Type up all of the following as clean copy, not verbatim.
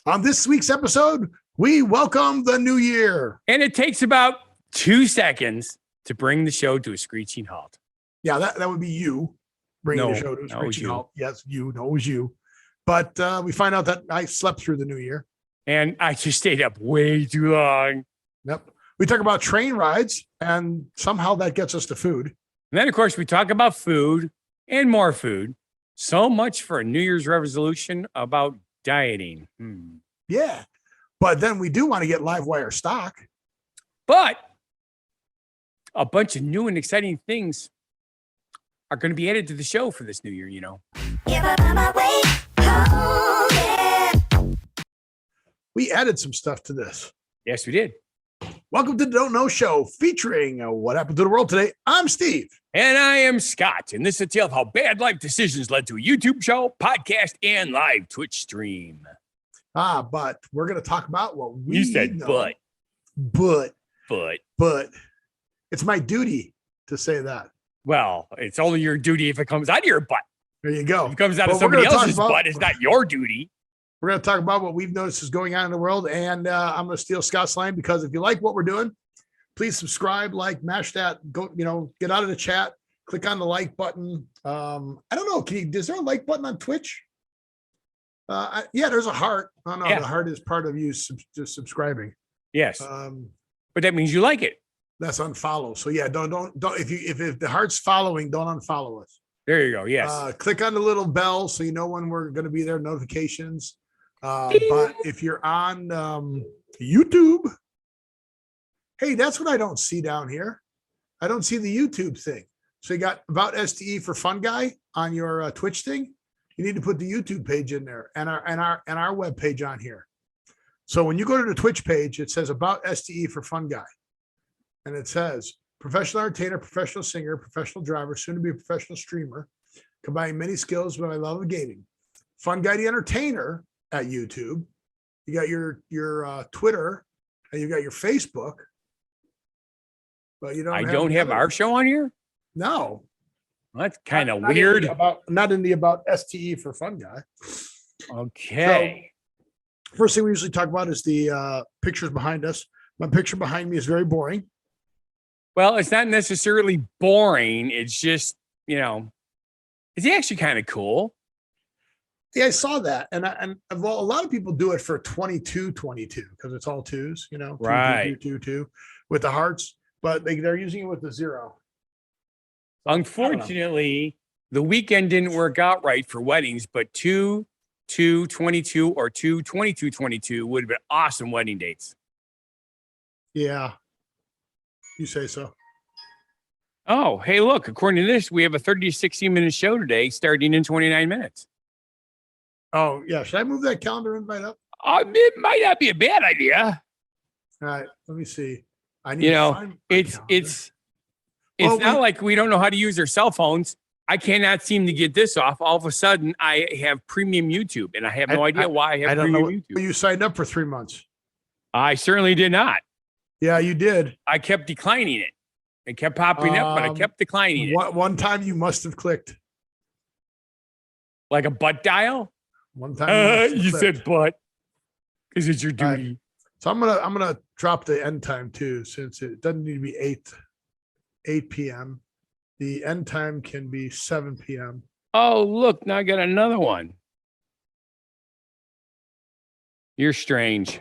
On this week's episode, we welcome the new year. And it takes about 2 seconds to bring the show to a screeching halt. Yeah, that would be you bringing the show to a screeching halt. Yes, you. No, it was you. But we find out that I slept through the new year. And I just stayed up way too long. Yep. We talk about train rides, and somehow that gets us to food. And then, of course, we talk about food and more food. So much for a New Year's resolution about dieting. Yeah. But then we do want to get Livewire stock. But a bunch of new and exciting things are going to be added to the show for this new year, you know. We added some stuff to this. Yes, we did. Welcome to the Don't Know Show, featuring What Happened to the World Today. I'm Steve. And I am Scott. And this is a tale of how bad life decisions led to a YouTube show, podcast, and live Twitch stream. But we're going to talk about what we You said know. But It's my duty to say that. Well, it's only your duty if it comes out of your butt. There you go. If it comes out of somebody else's butt, it's not your duty. We're going to talk about what we've noticed is going on in the world. And I'm going to steal Scott's line, because if you like what we're doing, please subscribe, mash that, go, get out of the chat, click on the like button. I don't know. Is there a like button on Twitch? Yeah, there's a heart. Oh no, yeah. The heart is part of you just subscribing. Yes. But that means you like it. That's unfollow. So yeah, don't if the heart's following, don't unfollow us. There you go. Yes. Click on the little bell so you know when we're going to be there, notifications. But if you're on YouTube, hey, that's what I don't see down here. I don't see the YouTube thing. So you got About STE for Funguy on your Twitch thing. You need to put the YouTube page in there and our web page on here. So when you go to the Twitch page, it says About STE for Funguy, and it says professional entertainer, professional singer, professional driver, soon to be a professional streamer, combining many skills with my love of gaming. Funguy The Entertainer at YouTube. You got your Twitter, and you got your Facebook. But you don't. I don't have our show on here. No. Well, that's kind of weird. Not in the About STE for Funguy. Okay. So, first thing we usually talk about is the pictures behind us. My picture behind me is very boring. Well, it's not necessarily boring. It's just, it's actually kind of cool. Yeah, I saw that. And a lot of people do it for 22-22 because it's all twos, right. Two, with the hearts, but they're using it with the zero. Unfortunately, the weekend didn't work out right for weddings, but 2-2-22 or 2-22-22 would have been awesome wedding dates. Yeah. You say so. Oh, hey, look, according to this, we have a 30 to 60 minute show today starting in 29 minutes. Oh, yeah. Should I move that calendar invite up? It might not be a bad idea. All right. Let me see. I need to find it's not like we don't know how to use our cell phones. I cannot seem to get this off. All of a sudden, I have premium YouTube, and I have no idea why I have premium YouTube. You signed up for 3 months. I certainly did not. Yeah, you did. I kept declining it. It kept popping up, but I kept declining it. One time you must have clicked. Like a butt dial? One time you said butt because it's your duty. Right. So I'm gonna drop the end time too, since it doesn't need to be 8 p.m. The end time can be 7 p.m. Oh, look, now I got another one. You're strange.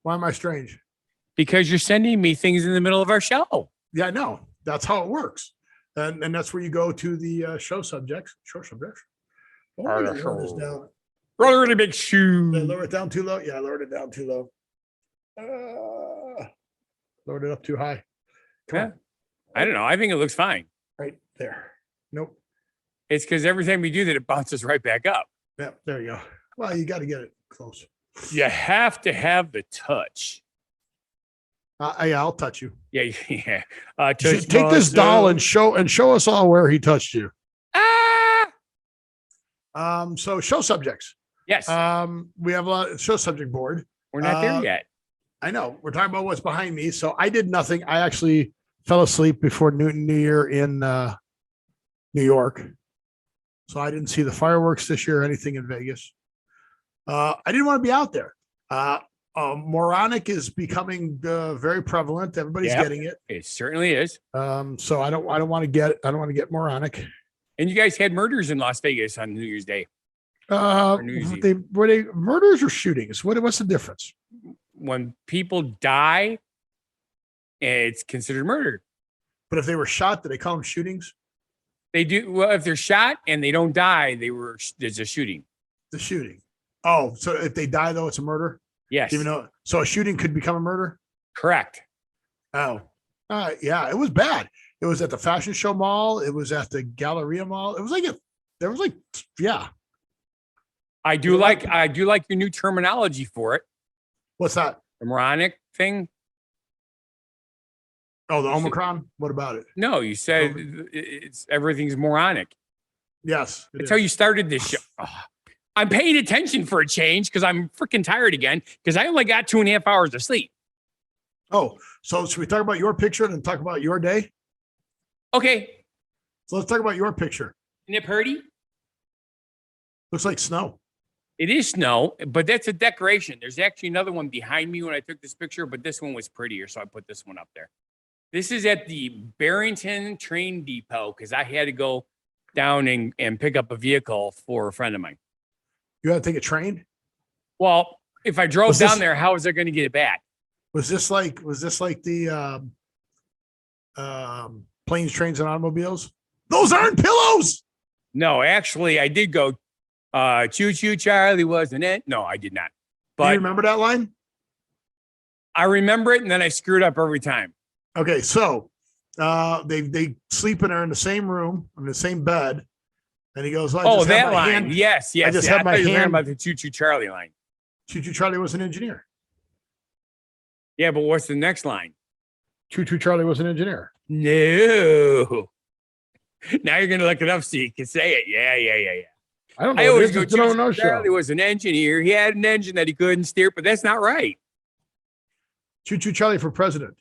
Why am I strange? Because you're sending me things in the middle of our show. Yeah, I know. That's how it works. And that's where you go to the show subjects. Oh, lower this down. Really big shoe. Did I lower it down too low? Yeah, I lowered it down too low. Lowered it up too high. Come on. I don't know. I think it looks fine. Right there. Nope. It's because every time we do that, it bounces right back up. Yeah, there you go. Well, you got to get it close. You have to have the touch. Yeah, I'll touch you. Yeah. Take this doll and show us all where he touched you. So show subjects. Yes. We have a lot of show subject board. We're not there yet. I know. We're talking about what's behind me. So I did nothing. I actually fell asleep before New Year in New York. So I didn't see the fireworks this year or anything in Vegas. I didn't want to be out there. Moronic is becoming very prevalent. Everybody's Yep. getting it. It certainly is. So I don't want to get moronic. And you guys had murders in Las Vegas on New Year's Day. New Year's Eve. Were they murders or shootings? What's the difference? When people die, it's considered murder. But if they were shot, do they call them shootings? They do. Well, if they're shot and they don't die, there's a shooting. The shooting. Oh, so if they die though, it's a murder. Yes. Even though, so a shooting could become a murder. Correct. Oh, yeah, it was bad. It was at the Fashion Show Mall. It was at the Galleria Mall. It was like yeah. I do like your new terminology for it. What's that? The moronic thing. Oh, the Omicron. What about it? No, you said everything's moronic. Yes. That's how you started this show. Oh, I'm paying attention for a change because I'm freaking tired again because I only got 2.5 hours of sleep. Oh, so should we talk about your picture and then talk about your day? Okay. So let's talk about your picture. Isn't it pretty? Looks like snow. It is snow, but that's a decoration. There's actually another one behind me when I took this picture, but this one was prettier, so I put this one up there. This is at the Barrington train depot because I had to go down and pick up a vehicle for a friend of mine. You had to take a train? Well, if I drove down there, how was I going to get it back? Was this like the planes, trains, and automobiles? Those aren't pillows. No, actually, I did go. Choo choo Charlie wasn't it? No, I did not. Do But you remember that line? I remember it, and then I screwed up every time. Okay, so they sleep in the same room in the same bed, and he goes, "Oh, that line, yes. I just had my hand about the Choo Choo Charlie line. Choo Choo Charlie was an engineer. Yeah, but what's the next line? Choo Choo Charlie was an engineer. No. Now you're gonna look it up so you can say it. Yeah. I don't know. I always go. Choo Choo Charlie was an engineer. He had an engine that he couldn't steer, but that's not right. Choo Choo Charlie for president.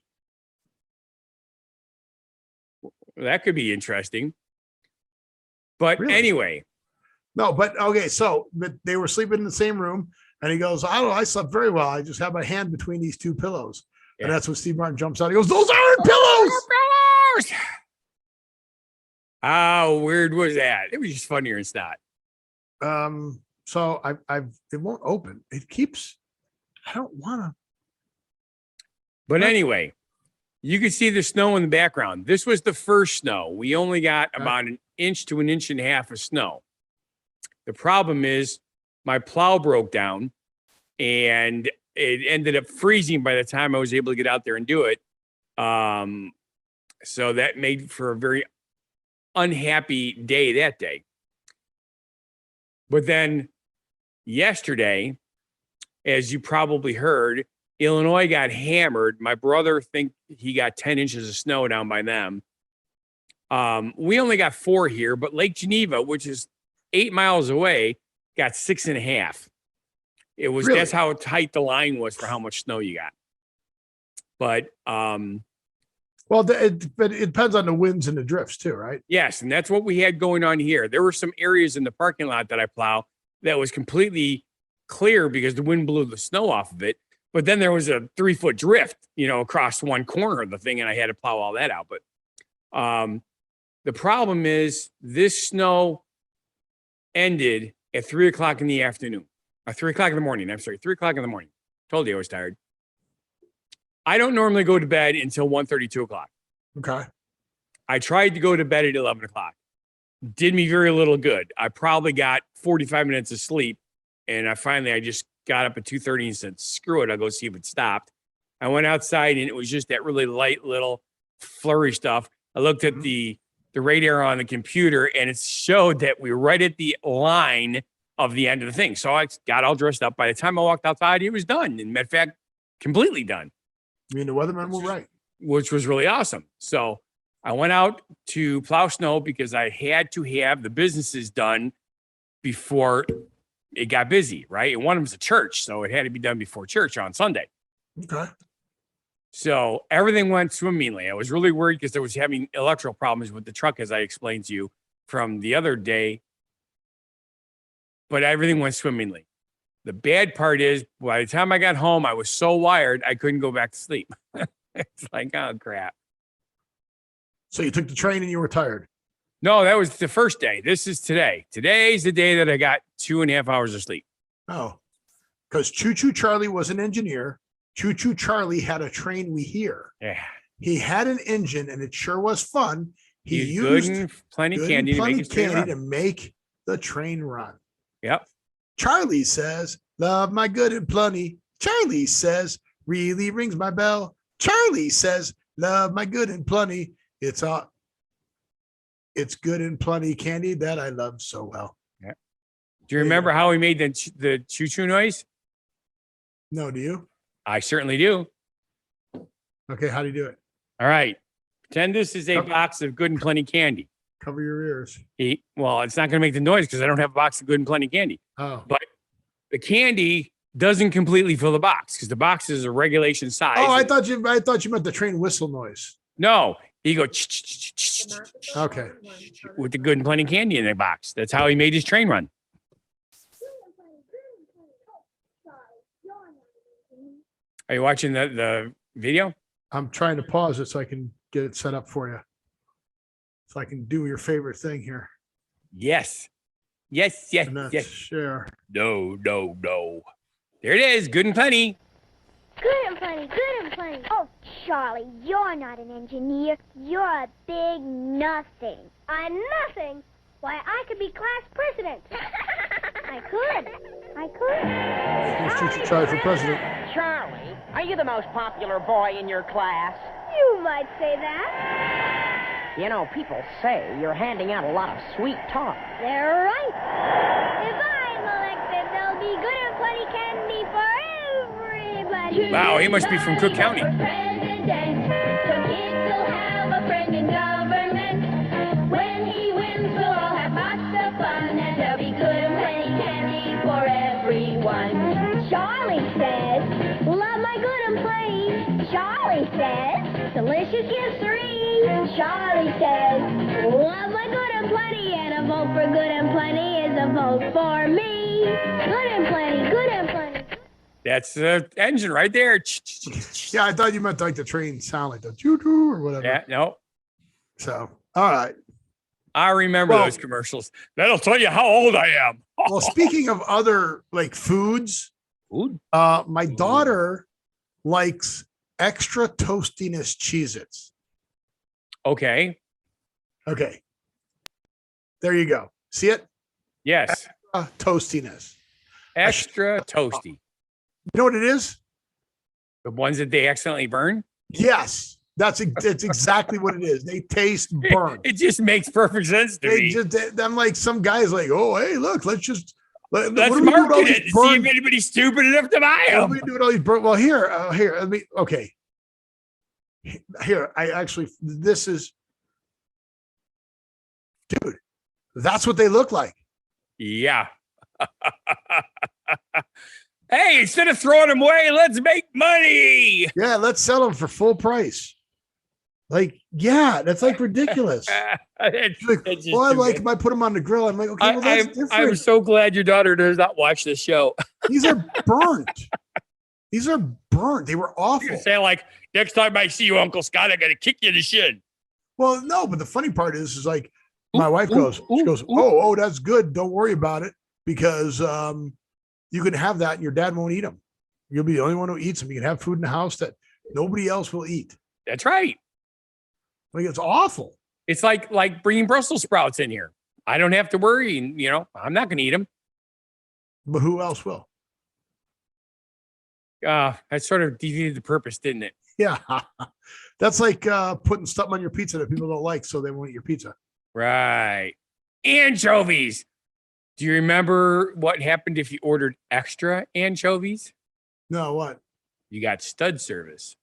That could be interesting. But Really? anyway. No, but okay. So, but they were sleeping in the same room, and he goes, "I don't know. I slept very well. I just had my hand between these two pillows." Yeah. And that's when Steve Martin jumps out. He goes, "Those aren't pillows." How weird was that? It was just funnier and not. So it won't open. It keeps. I don't want to. But anyway, you can see the snow in the background. This was the first snow. We only got about 1 inch to 1.5 inches of snow. The problem is my plow broke down and it ended up freezing by the time I was able to get out there and do it. So that made for a very unhappy day that day. But then yesterday, as you probably heard, Illinois got hammered. My brother think he got 10 inches of snow down by them. We only got 4 here, but Lake Geneva, which is 8 miles away, got 6.5. It was Really? That's how tight the line was for how much snow you got. But Well, but it depends on the winds and the drifts too, right? yes, and that's what we had going on here. There were some areas in the parking lot that I plow that was completely clear because the wind blew the snow off of it. But then there was a 3-foot drift, across one corner of the thing, and I had to plow all that out. But the problem is this snow ended at 3:00 in the afternoon, or 3:00 in the morning. I'm sorry, 3:00 in the morning. Told you I was tired. I don't normally go to bed until 1:30, 2 o'clock. Okay. I tried to go to bed at 11 o'clock. Did me very little good. I probably got 45 minutes of sleep, and I just got up at 2:30 and said, screw it, I'll go see if it stopped. I went outside, and it was just that really light little flurry stuff. I looked at the radar on the computer, and it showed that we were right at the line of the end of the thing. So I got all dressed up. By the time I walked outside, it was done. In matter of fact, completely done. I mean, the weathermen were right. Which was really awesome. So I went out to plow snow because I had to have the businesses done before it got busy, right? And one of them was a church, so it had to be done before church on Sunday. Okay. So everything went swimmingly. I was really worried because I was having electrical problems with the truck, as I explained to you from the other day. But everything went swimmingly. The bad part is by the time I got home, I was so wired, I couldn't go back to sleep. It's like, oh, crap. So you took the train and you were tired. No, that was the first day. This is today. Today's the day that I got 2.5 hours of sleep. Oh, because Choo Choo Charlie was an engineer. Choo Choo Charlie had a train we hear. Yeah. He had an engine and it sure was fun. He He's used good and plenty candy to make his train run. to make the train run. Yep. Charlie says, love my good and plenty. Charlie says, really rings my bell. Charlie says, love my good and plenty. It's good and plenty candy that I love so well. Yeah. Do you remember how he made the choo-choo noise? No, do you? I certainly do. Okay, how do you do it? All right. Pretend this is a box of good and plenty candy. Cover your ears. Well, it's not going to make the noise because I don't have a box of good and plenty candy. Oh. But the candy doesn't completely fill the box because the box is a regulation size. Oh, I thought you meant the train whistle noise. No, he go Okay. with the good and plenty candy in the box. That's how he made his train run. Are you watching the video? I'm trying to pause it so I can get it set up for you. So I can do your favorite thing here. Yes. Yes, yes, And that's yes. share. No, no, no. There it is. Good and plenty. Good and plenty, good and plenty. Oh, Charlie, you're not an engineer. You're a big nothing. I'm nothing? Why, I could be class president. I could. Here's Choo Choo Charlie for president. Charlie, are you the most popular boy in your class? You might say that. You know, people say you're handing out a lot of sweet talk. They're right. If I'm elected, there'll be good and plenty candy for everybody. Wow, he must be from Cook County. President, so kids will have a friend in government. When he wins, we'll all have lots of fun, and there'll be good and plenty candy for everyone. Charlie says, love my good and plenty. Charlie says, delicious gifts free. Charlie says, love my good and plenty, and a vote for good and plenty is a vote for me. Good and plenty, good and plenty. That's the engine right there. Yeah, I thought you meant like the train sound like the choo choo or whatever. Yeah, no. So, all right. I remember Well- those commercials. That'll tell you how old I am. Well, speaking of other like foods, Food? my daughter likes extra toastiness Cheez-Its. Okay. Okay. There you go. See it? Yes. Toastiness. Extra toasty. You know what it is? The ones that they accidentally burn. Yes. That's exactly what it is. They taste burnt. It just makes perfect sense to me. I'm like, some guys like, oh, hey, look, let's Let's what do we do with all market these it and see if burnt- anybody's stupid enough to buy what do them. we do with all these burnt? Well, here, let me, okay. Here, this is, dude, that's what they look like. Yeah. Hey, instead of throwing them away, let's make money. Yeah, let's sell them for full price. Like, yeah, that's like ridiculous. It's Like, just well, I too like bad. them. I put them on the grill. I'm like, okay, well, that's different. I'm so glad your daughter does not watch this show. These are burnt. These are burnt. They were awful. You say like, next time I see you, Uncle Scott, I got to kick you in the shin. Well, no, but the funny part is like my Ooh, wife ooh, goes, ooh, she goes, ooh. oh, that's good. Don't worry about it because you can have that and your dad won't eat them. You'll be the only one who eats them. You can have food in the house that nobody else will eat. That's right. Like, it's awful. It's like bringing Brussels sprouts in here. I don't have to worry. You know, I'm not going to eat them. But who else will? That sort of defeated the purpose, didn't it? Yeah. That's like putting something on your pizza that people don't like, so they won't eat your pizza. Right. Anchovies. Do you remember what happened if you ordered extra anchovies? No, what? You got stud service.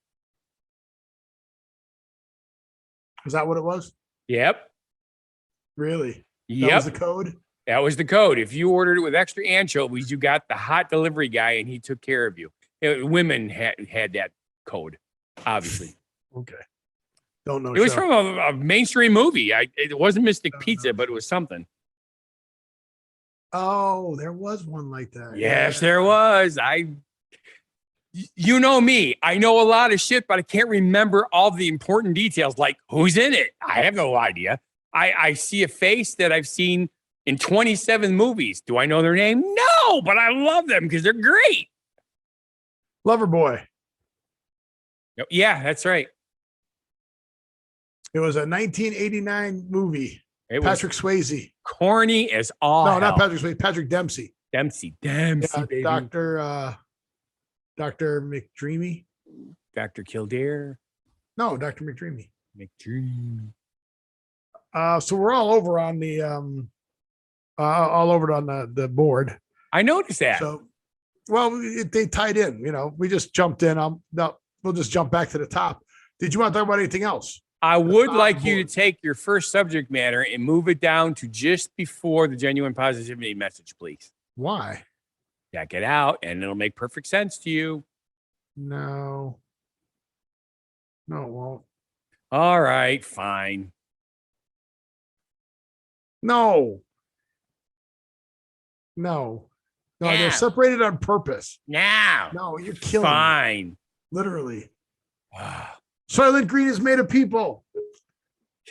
Is that what it was? Yep. Really? That Yep. was the code? That was the code. If you ordered it with extra anchovies, you got the hot delivery guy and he took care of you. Women had that code, obviously. Okay. Don't know. It was Cheryl. from a mainstream movie. It wasn't Mystic Pizza, but it was something. Oh, there was one like that. Yes, there was. You know me. I know a lot of shit, but I can't remember all the important details, like who's in it. I have no idea. I see a face that I've seen in 27 movies. Do I know their name? No, but I love them because they're great. Loverboy. Yeah, that's right. It was a 1989 movie. It was Patrick Swayze. corny as all No, hell. not Patrick Swayze. Patrick Dempsey. Dempsey, Yeah, baby. Dr. McDreamy. Dr. Kildare. No, Dr. McDreamy. McDreamy. So we're all over on the the board. I noticed that. So, well, they tied in. You know, we just jumped in. We'll just jump back to the top. Did you want to talk about anything else? I would like you board. to take your first subject matter and move it down to just before the genuine positivity message, please. Why? Check it out, and it'll make perfect sense to you. No, it won't. All right, fine. No. Now. They're separated on purpose. Now. No, you're killing me. Fine. Literally. Soylent Green is made of people.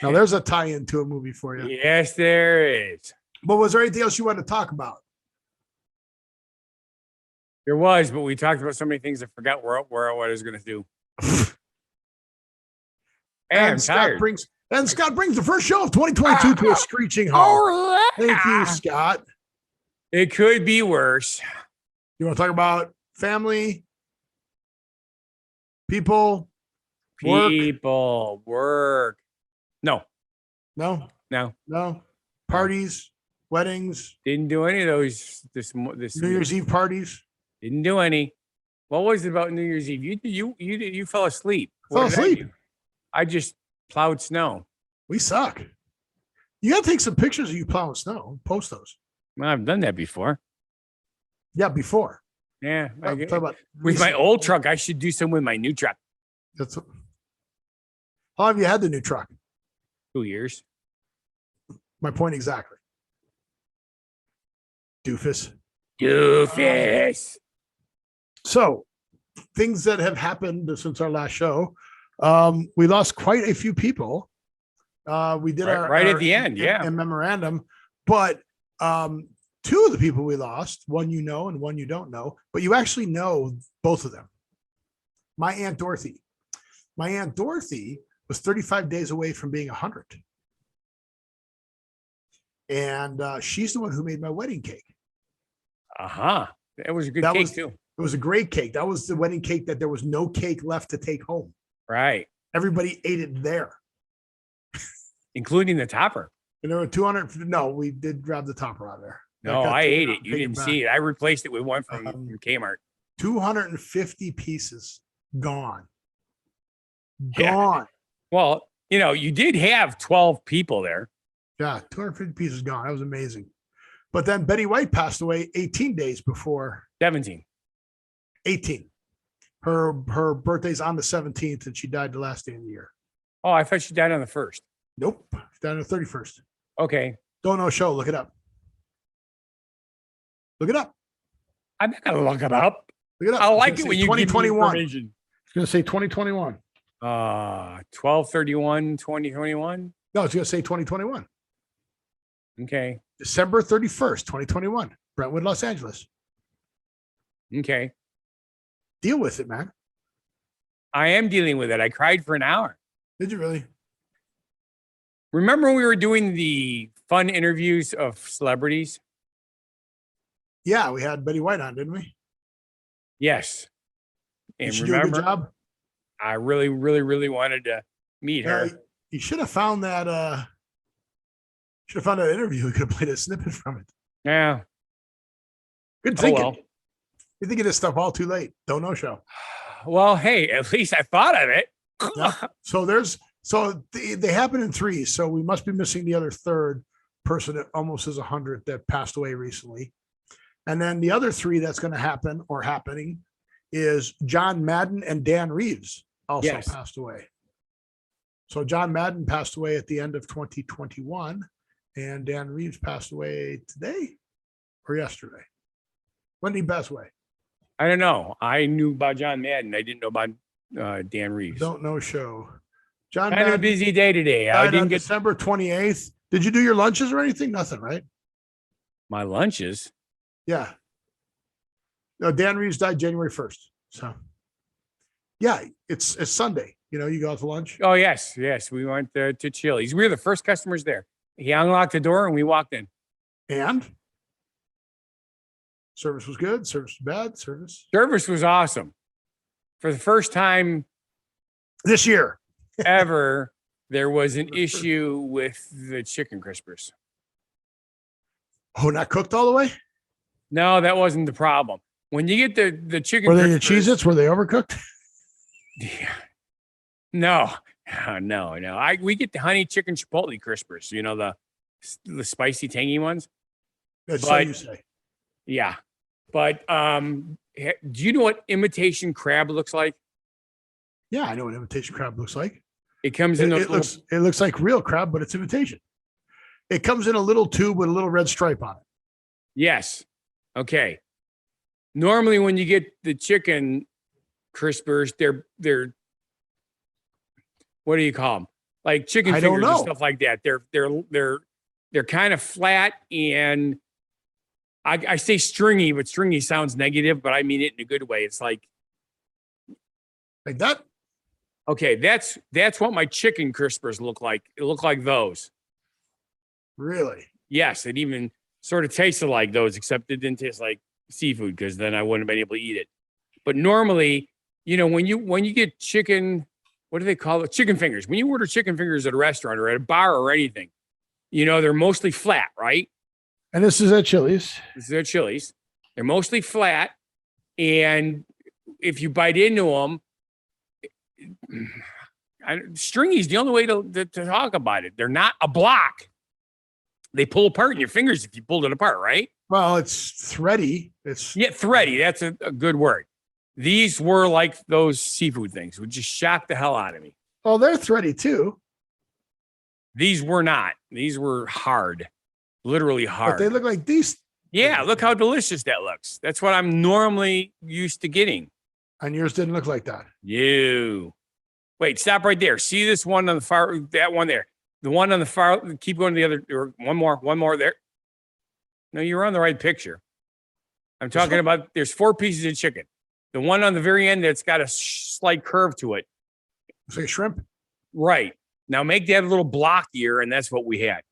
Now there's a tie-in to a movie for you. Yes, there is. But was there anything else you wanted to talk about? There was, but we talked about so many things I forgot what I was going to do. I'm tired. Scott brings the first show of 2022 to a screeching halt. Thank you, Scott. It could be worse. You want to talk about family, people, work? No, parties, weddings, didn't do any of those. This New Year's Eve parties. Didn't do any. What was it about New Year's Eve? You fell asleep. Fell What did I asleep. do? I just plowed snow. We suck. You got to take some pictures of you plowing snow. Post those. Well, I've done that before. Yeah, before. Yeah, Talk about with my recent. old truck, I should do some with my new truck. That's how long have you had the new truck? 2 years. My point exactly. Doofus. So, things that have happened since our last show. We lost quite a few people. We did Right at the end, yeah. and memorandum, but two of the people we lost, one you know and one you don't know, but you actually know both of them. My Aunt Dorothy. My Aunt Dorothy was 35 days away from being 100. And she's the one who made my wedding cake. It was a good That cake was- too. It was a great cake. That was the wedding cake that there was no cake left to take home. Right. Everybody ate it there. Including the topper. And there were 200. No, we did grab the topper out of there. No, I ate it. You didn't see it. it. I replaced it with one from Kmart. 250 pieces gone. Yeah. Gone. Well, you did have 12 people there. Yeah, 250 pieces gone. That was amazing. But then Betty White passed away 18 days before 17. 18. Her birthday's on the 17th, and she died the last day of the year. Oh, I thought she died on the 1st. Nope. She died on the 31st. Okay. Don't know show. Look it up. Look it up. I'm not going to look it up. Look it up. I It's like gonna it when say you give me 2021. information. It's going to say 2021. 12/31/2021. No, it's going to say 2021. Okay. December 31st, 2021. Brentwood, Los Angeles. Okay. Deal with it, man. I am dealing with it. I cried for an hour. Did you really? Remember when we were doing the fun interviews of celebrities? Yeah, we had Betty White on, didn't we? Yes. Did And she do a good job? I really, really, really wanted to meet her. You should have found that. Should have found that interview. We could have played a snippet from it. Yeah. Good Oh, thinking. well. You think of this stuff all too late. Don't know show. Well, hey, at least I thought of it. Yeah. So they happen in threes. So we must be missing the other third person that almost is 100 that passed away recently. And then the other three that's going to happen or happening is John Madden and Dan Reeves also Yes. passed away. So John Madden passed away at the end of 2021 and Dan Reeves passed away today. or yesterday? When did he pass away? I don't know. I knew about John Madden. I didn't know about Dan Reeves. Don't know show. John Kind of a Madden busy day today. I died didn't on get December 28th. Did you do your lunches or anything? Nothing, right? my lunches. Yeah. No, Dan Reeves died January 1st. So yeah, it's Sunday. You know, you go out to lunch. Oh, yes. We went to Chili's. We were the first customers there. He unlocked the door and we walked in. And service was good. Service was bad. Service was awesome. For the first time This year. ever, there was an issue with the chicken crispers. Oh, not cooked all the way? No, that wasn't the problem. When you get the chicken Were they the crispers- Cheez-Its? Were they overcooked? Yeah. No. We get the honey chicken chipotle crispers, you know, the spicy tangy ones. That's so But- you say. Yeah. But do you know what imitation crab looks like? Yeah, I know what imitation crab looks like. It comes in those It looks like real crab, but it's imitation. It comes in a little tube with a little red stripe on it. Yes. Okay. Normally when you get the chicken crispers, they're what do you call them? Like chicken I don't fingers and know. stuff like that. They're kind of flat, and I say stringy, but stringy sounds negative, but I mean it in a good way. It's like, Like that. okay, that's what my chicken crispers look like. It looked like those. Really? Yes, it even sort of tasted like those, except it didn't taste like seafood, because then I wouldn't have been able to eat it. But normally, you know, when you get chicken, what do they call it? Chicken fingers. When you order chicken fingers at a restaurant or at a bar or anything, you know, they're mostly flat, right? And this is at Chili's. This is at Chili's. They're mostly flat. And if you bite into them, stringy is the only way to talk about it. They're not a block. They pull apart in your fingers if you pulled it apart, right? Well, it's thready. It's Yeah, thready. That's a good word. These were like those seafood things, which just shocked the hell out of me. oh, they're thready too. These were not. These were hard, literally But hard. they look like these. Yeah, look how delicious that looks. That's what I'm normally used to getting. And yours didn't look like that. You. Wait, stop right there. See this one on the far, that one there. The one on the far, keep going to the other, or one more there. No, you're on the right picture. I'm talking about, there's 4 pieces of chicken. The one on the very end that's got a slight curve to it. It's like a shrimp. Right. Now make that a little blockier, and that's what we had,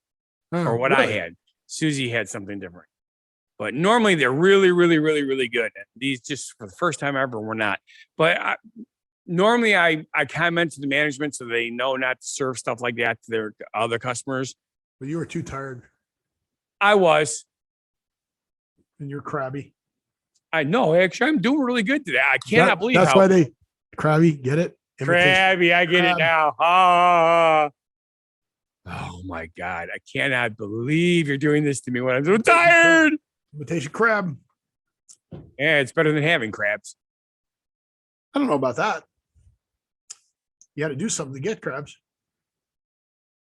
Oh, or what I really? had. Susie had something different. But normally they're really, really, really, really good. And these just for the first time ever were not. But normally I comment to the management so they know not to serve stuff like that to their other customers. But you were too tired I was. and you're crabby. I know. Actually, I'm doing really good today. I cannot believe That's how why they crabby. Get it? Imitation. crabby. I get crab. it now. Ah. Oh my God. I cannot believe you're doing this to me when I'm so tired. Imitation crab. Yeah, it's better than having crabs. I don't know about that. You had to do something to get crabs.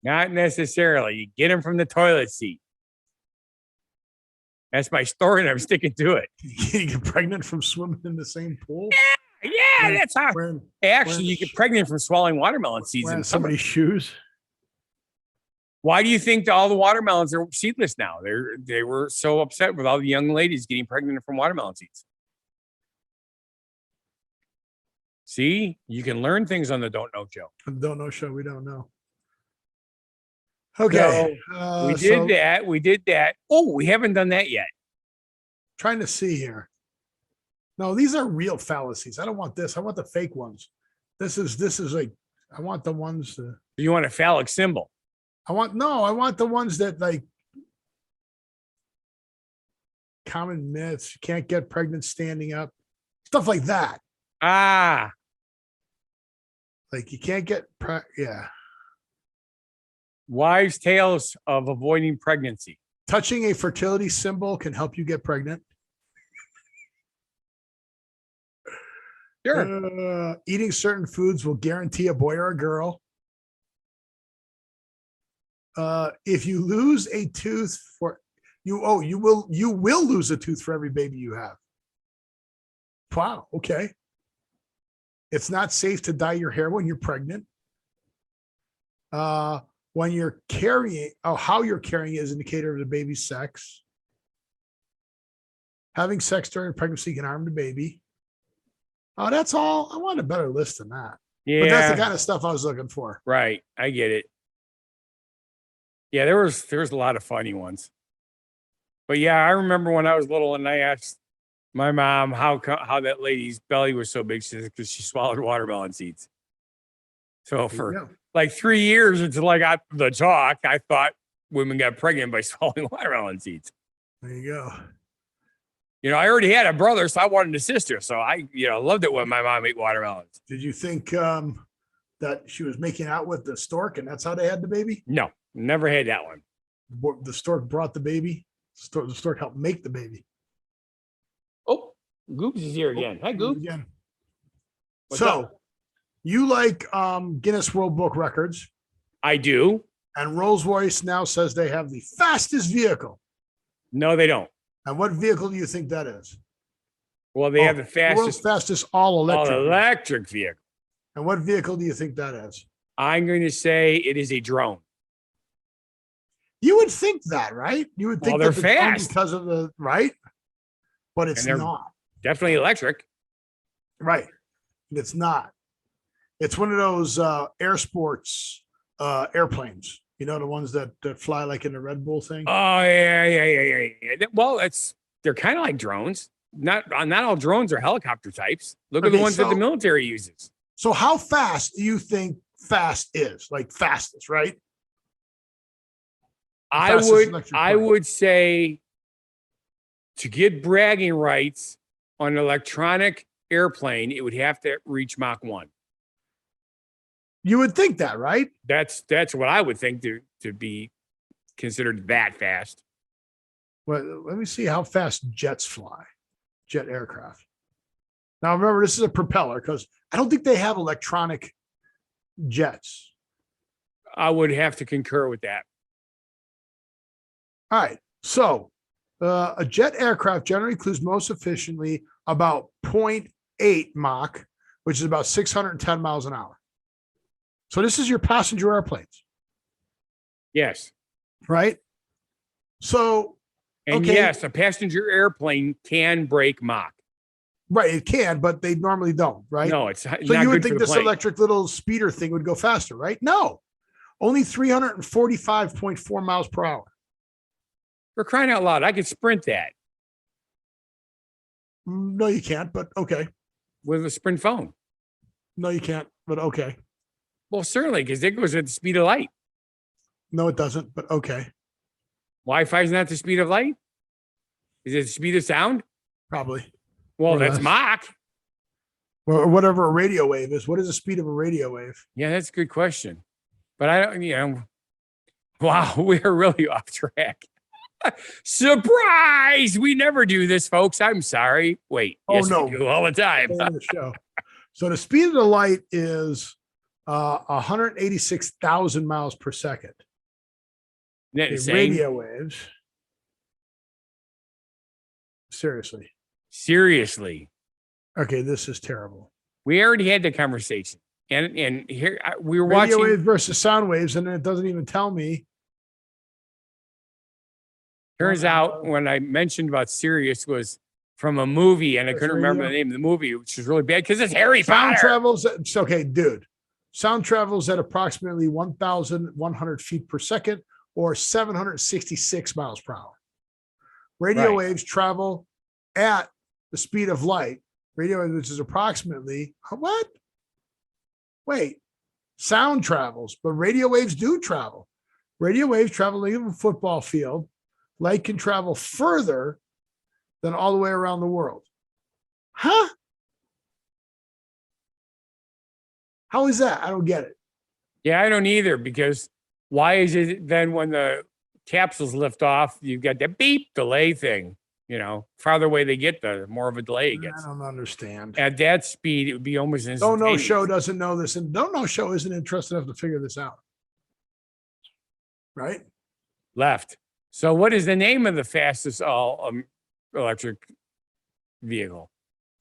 Not necessarily. You get them from the toilet seat. That's my story, and I'm sticking to it. You get pregnant from swimming in the same pool. Yeah, Wearing- that's how. Wearing, Actually, you get pregnant from swallowing watermelon seeds wearing in summer. somebody's shoes. Why do you think all the watermelons are seedless now? They were so upset with all the young ladies getting pregnant from watermelon seeds. See, you can learn things on the Don't Know Show. Don't know show. We don't know. Okay. We did that. We did that. Oh, we haven't done that yet. Trying to see here. No, these are real fallacies. I don't want this. I want the fake ones. This is like, I want the ones that You want a phallic symbol. I want the ones that like common myths. You can't get pregnant standing up. Stuff like that. Ah, Like you can't get yeah. wives' tales of avoiding pregnancy. Touching a fertility symbol can help you get pregnant. Sure. Eating certain foods will guarantee a boy or a girl. If you lose a tooth You will lose a tooth for every baby you have. Wow. Okay. It's not safe to dye your hair when you're pregnant. When you're carrying, how you're carrying is an indicator of the baby's sex. Having sex during pregnancy can harm the baby. Oh, that's all. I want a better list than that. Yeah. But that's the kind of stuff I was looking for. Right. I get it. Yeah, there was a lot of funny ones. But yeah, I remember when I was little and I asked my mom how that lady's belly was so big. She said because she swallowed watermelon seeds. So for like 3 years until I got the talk, I thought women got pregnant by swallowing watermelon seeds. There you go. I already had a brother, so I wanted a sister. So I, loved it when my mom ate watermelons. Did you think that she was making out with the stork and that's how they had the baby? No, never had that one. The stork brought the baby. The stork helped make the baby. Oh, Goobs is here again. Hi, Goobs. Again. What's So up? you like Guinness World Book Records. I do. And Rolls-Royce now says they have the fastest vehicle. No, they don't. And what vehicle do you think that is? Well, they have the world's fastest fastest all electric. vehicle. And what vehicle do you think that is? I'm going to say it is a drone. You would think that, right? You would think Well, that they're the drone fast. because of the right, but it's And they're not. Definitely electric. Right. It's not. It's one of those air sports airplanes. You know, the ones that fly like in the Red Bull thing. Oh yeah. Well, they're kind of like drones. Not all drones are helicopter types. Look at the ones that the military uses. So how fast do you think fast is? Like fastest, right? I would say to get bragging rights on an electronic airplane, it would have to reach Mach 1. You would think that, right? That's what I would think to be considered that fast. Well, let me see how fast jets fly, jet aircraft. Now, remember, this is a propeller because I don't think they have electronic jets. I would have to concur with that. All right. So a jet aircraft generally cruises most efficiently about 0.8 Mach, which is about 610 miles an hour. So this is your passenger airplanes. Yes. Right? So, and yes, a passenger airplane can break Mach. Right, it can, but they normally don't, right? No, it's not so you would good think for the this plane. electric little speeder thing would go faster, right? No, only 345.4 miles per hour. For crying out loud, I could sprint that No, you can't, but okay. with a sprint phone. No, you can't, but okay. Well, certainly, because it goes at the speed of light. No, it doesn't, but okay. Wi-Fi is not the speed of light. Is it the speed of sound? Probably. Well, Or that's less. Mach. Or whatever a radio wave is. What is the speed of a radio wave? Yeah, that's a good question. But I don't, wow, we're really off track. Surprise! We never do this, folks. I'm sorry. Wait. Oh, yes, no. we do all the time. End of the show. So the speed of the light is 186,000 miles per second. Isn't that Okay, insane? radio waves. Seriously. Okay, this is terrible. We already had the conversation. And here we were Radio watching. waves versus sound waves, and then it doesn't even tell me. Turns out when I mentioned about Sirius was from a movie, and I Yes, couldn't remember the radio. name of the movie, which is really bad because it's Harry Sound Potter. travels. It's okay, dude. Sound travels at approximately 1,100 feet per second, or 766 miles per hour. Radio Right. waves travel at the speed of light. Radio waves, which is approximately what? Wait, sound travels, but radio waves do travel. Radio waves travel like a football field. Light can travel further than all the way around the world. Huh? How is that? I don't get it. Yeah, I don't either, because why is it then when the capsules lift off, you've got the beep delay thing? Farther away they get, the more of a delay it I gets. don't understand. At that speed, it would be almost Don't instantaneous. Know Show doesn't know this, and Don't Know Show isn't interested enough to figure this out. Right? Left. So what is the name of the fastest all electric vehicle?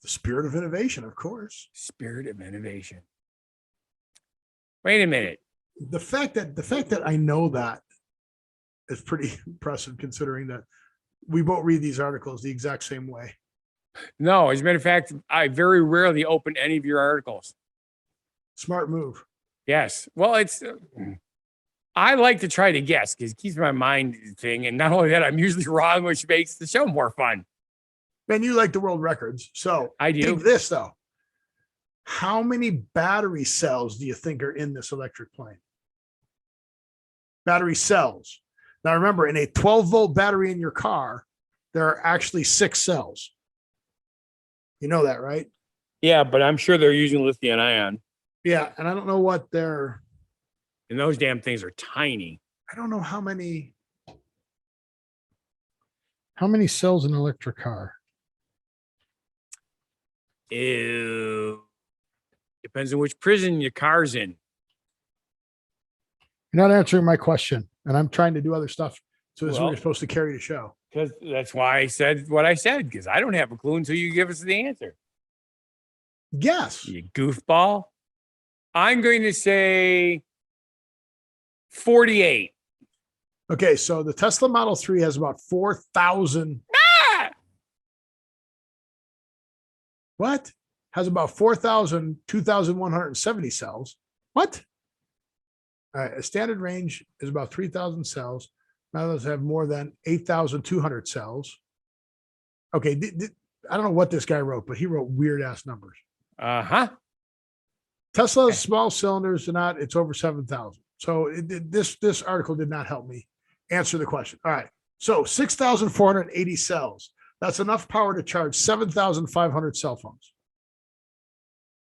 The spirit of innovation, of course. Spirit of innovation. Wait a minute. The fact that I know that is pretty impressive, considering that we both read these articles the exact same way. No, as a matter of fact, I very rarely open any of your articles. Smart move. Yes. Well, it's I like to try to guess because it keeps my mind thing. And not only that, I'm usually wrong, which makes the show more fun. Man, you like the world records. So I do. Take this though. How many battery cells do you think are in this electric plane? Battery cells. Now remember, in a 12-volt battery in your car, there are actually 6 cells. You know that, right? Yeah, but I'm sure they're using lithium ion. Yeah, and I don't know what they're. And those damn things are tiny. I don't know how many cells in an electric car. Ew. Depends on which prison your car's in. You're not answering my question, and I'm trying to do other stuff. So this is Well, what you're supposed to carry the show. Because that's why I said what I said, because I don't have a clue until you give us the answer. Yes. You goofball. I'm going to say 48. Okay, so the Tesla Model 3 has about 4,000. Ah! What? Has about 2,170 cells. What? All right, a standard range is about 3,000 cells. Now those have more than 8,200 cells. Okay, I don't know what this guy wrote, but he wrote weird ass numbers. Uh-huh. Tesla's small cylinders are not, it's over 7,000. So this article did not help me answer the question. All right. So 6,480 cells. That's enough power to charge 7,500 cell phones.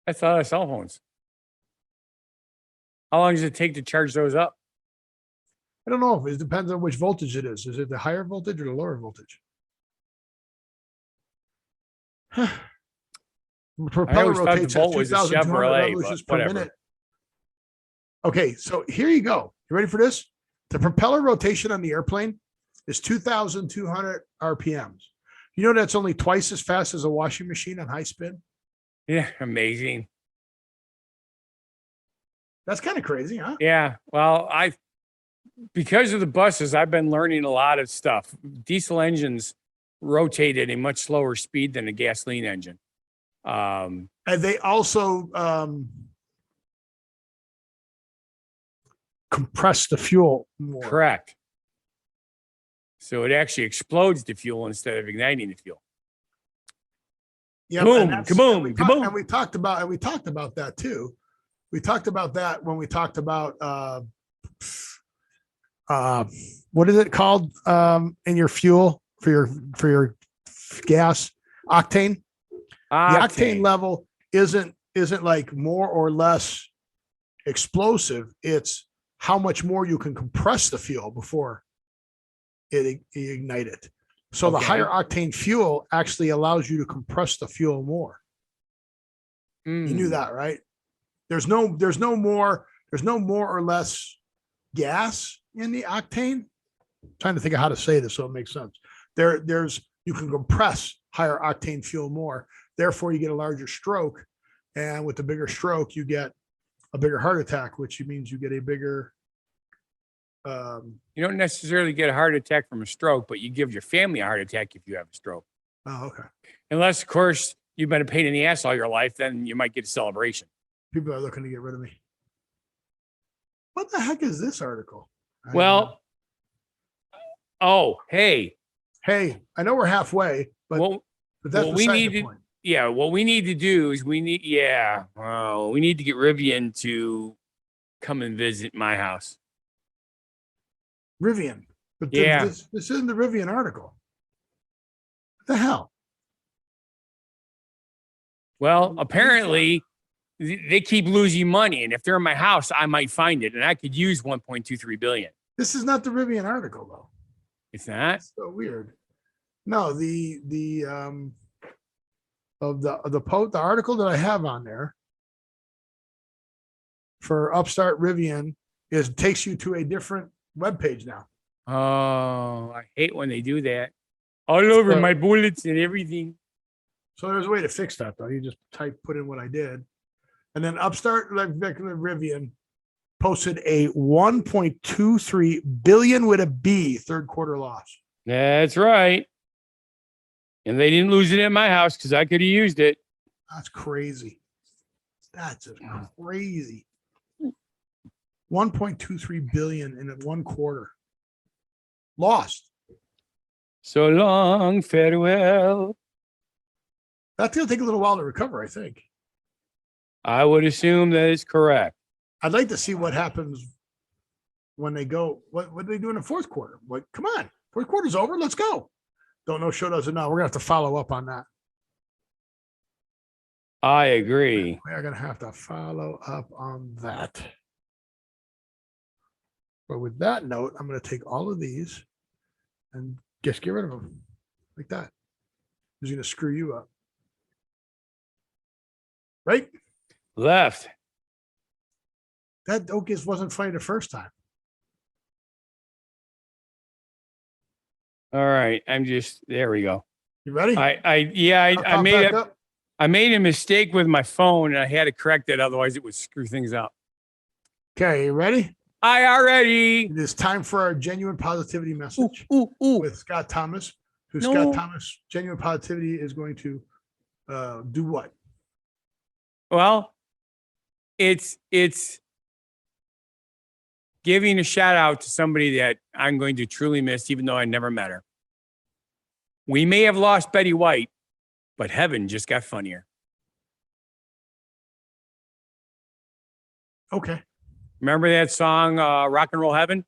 That's a lot of cell phones. How long does it take to charge those up? I don't know. It depends on which voltage it is. Is it the higher voltage or the lower voltage? Propeller always thought the rotates at volt was a 2,200 Chevrolet, revolutions but per whatever. minute. Okay, so here you go. You ready for this? The propeller rotation on the airplane is 2,200 RPMs. You know that's only twice as fast as a washing machine on high spin? Yeah, amazing. That's kind of crazy, huh? Yeah. Well, because of the buses, I've been learning a lot of stuff. Diesel engines rotate at a much slower speed than a gasoline engine. And they also compress the fuel more. Correct. So it actually explodes the fuel instead of igniting the fuel. Yeah, Kaboom, kaboom, kaboom. And we talked about that too. We talked about that when we talked about what is it called in your fuel for your gas? Octane. The octane level isn't like more or less explosive. It's how much more you can compress the fuel before it ignite it. So the higher octane fuel actually allows you to compress the fuel more. You knew that, right? There's no more or less gas in the octane. I'm trying to think of how to say this so it makes sense. You can compress higher octane fuel more. Therefore, you get a larger stroke. And with the bigger stroke, you get a bigger heart attack, which means you get a bigger. You don't necessarily get a heart attack from a stroke, but you give your family a heart attack if you have a stroke. Oh, okay. Unless, of course, you've been a pain in the ass all your life, then you might get a celebration. People are looking to get rid of me. What the heck is this article? Hey, I know we're halfway, but that's what we beside need the to, point. yeah, what we need to do is we need to get Rivian to come and visit my house. Rivian. But Yeah. this isn't the Rivian article. What the hell? Well, apparently they keep losing money, and if they're in my house, I might find it, and I could use 1.23 billion. This is not the Rivian article, though. It's not. That's so weird. No, the article that I have on there for Upstart Rivian takes you to a different webpage now. Oh, I hate when they do that. All over my bullets and everything. So there's a way to fix that though. You just put in what I did. And then Upstart, like Rivian, posted a 1.23 billion with a B third quarter loss. That's right. And they didn't lose it at my house because I could have used it. That's crazy. That's just crazy. 1.23 billion in one quarter. Lost. So long, farewell. That's going to take a little while to recover, I think. I would assume that is correct. I'd like to see what happens when they go. What do they do in the fourth quarter? What? Come on. Fourth quarter's over. Let's go. Don't know. Show doesn't know. We're going to have to follow up on that. I agree. We're going to have to follow up on that. But with that note, I'm going to take all of these and just get rid of them like that. Who's going to screw you up? Right? Left. That Oakis wasn't funny the first time. All right. I'm just, there we go. You ready? I made a mistake with my phone and I had to correct it. Otherwise it would screw things up. Okay. You ready? I already. It is time for our genuine positivity message Ooh. with Scott Thomas. Scott Thomas, genuine positivity is going to do what? Well, it's giving a shout out to somebody that I'm going to truly miss, even though I never met her. We may have lost Betty White, but heaven just got funnier. Okay. Remember that song, Rock and Roll Heaven?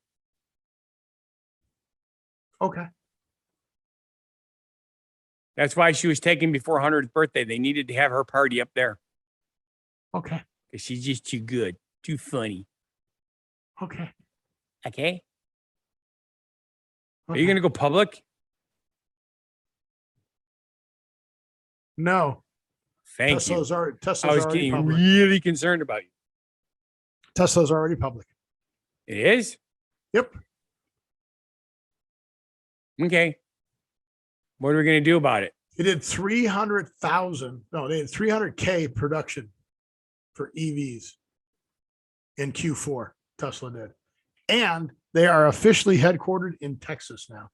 Okay. That's why she was taken before her 100th birthday. They needed to have her party up there. Okay. Because she's just too good, too funny. Okay. Okay. Are you going to go public? No. Thank Tesla's you. Already, Tesla's I was already getting public. really concerned about you. Tesla's already public. It is? Yep. Okay. What are we going to do about it? They did 300,000. No, they did 300K production for EVs in Q4. Tesla did. And they are officially headquartered in Texas now.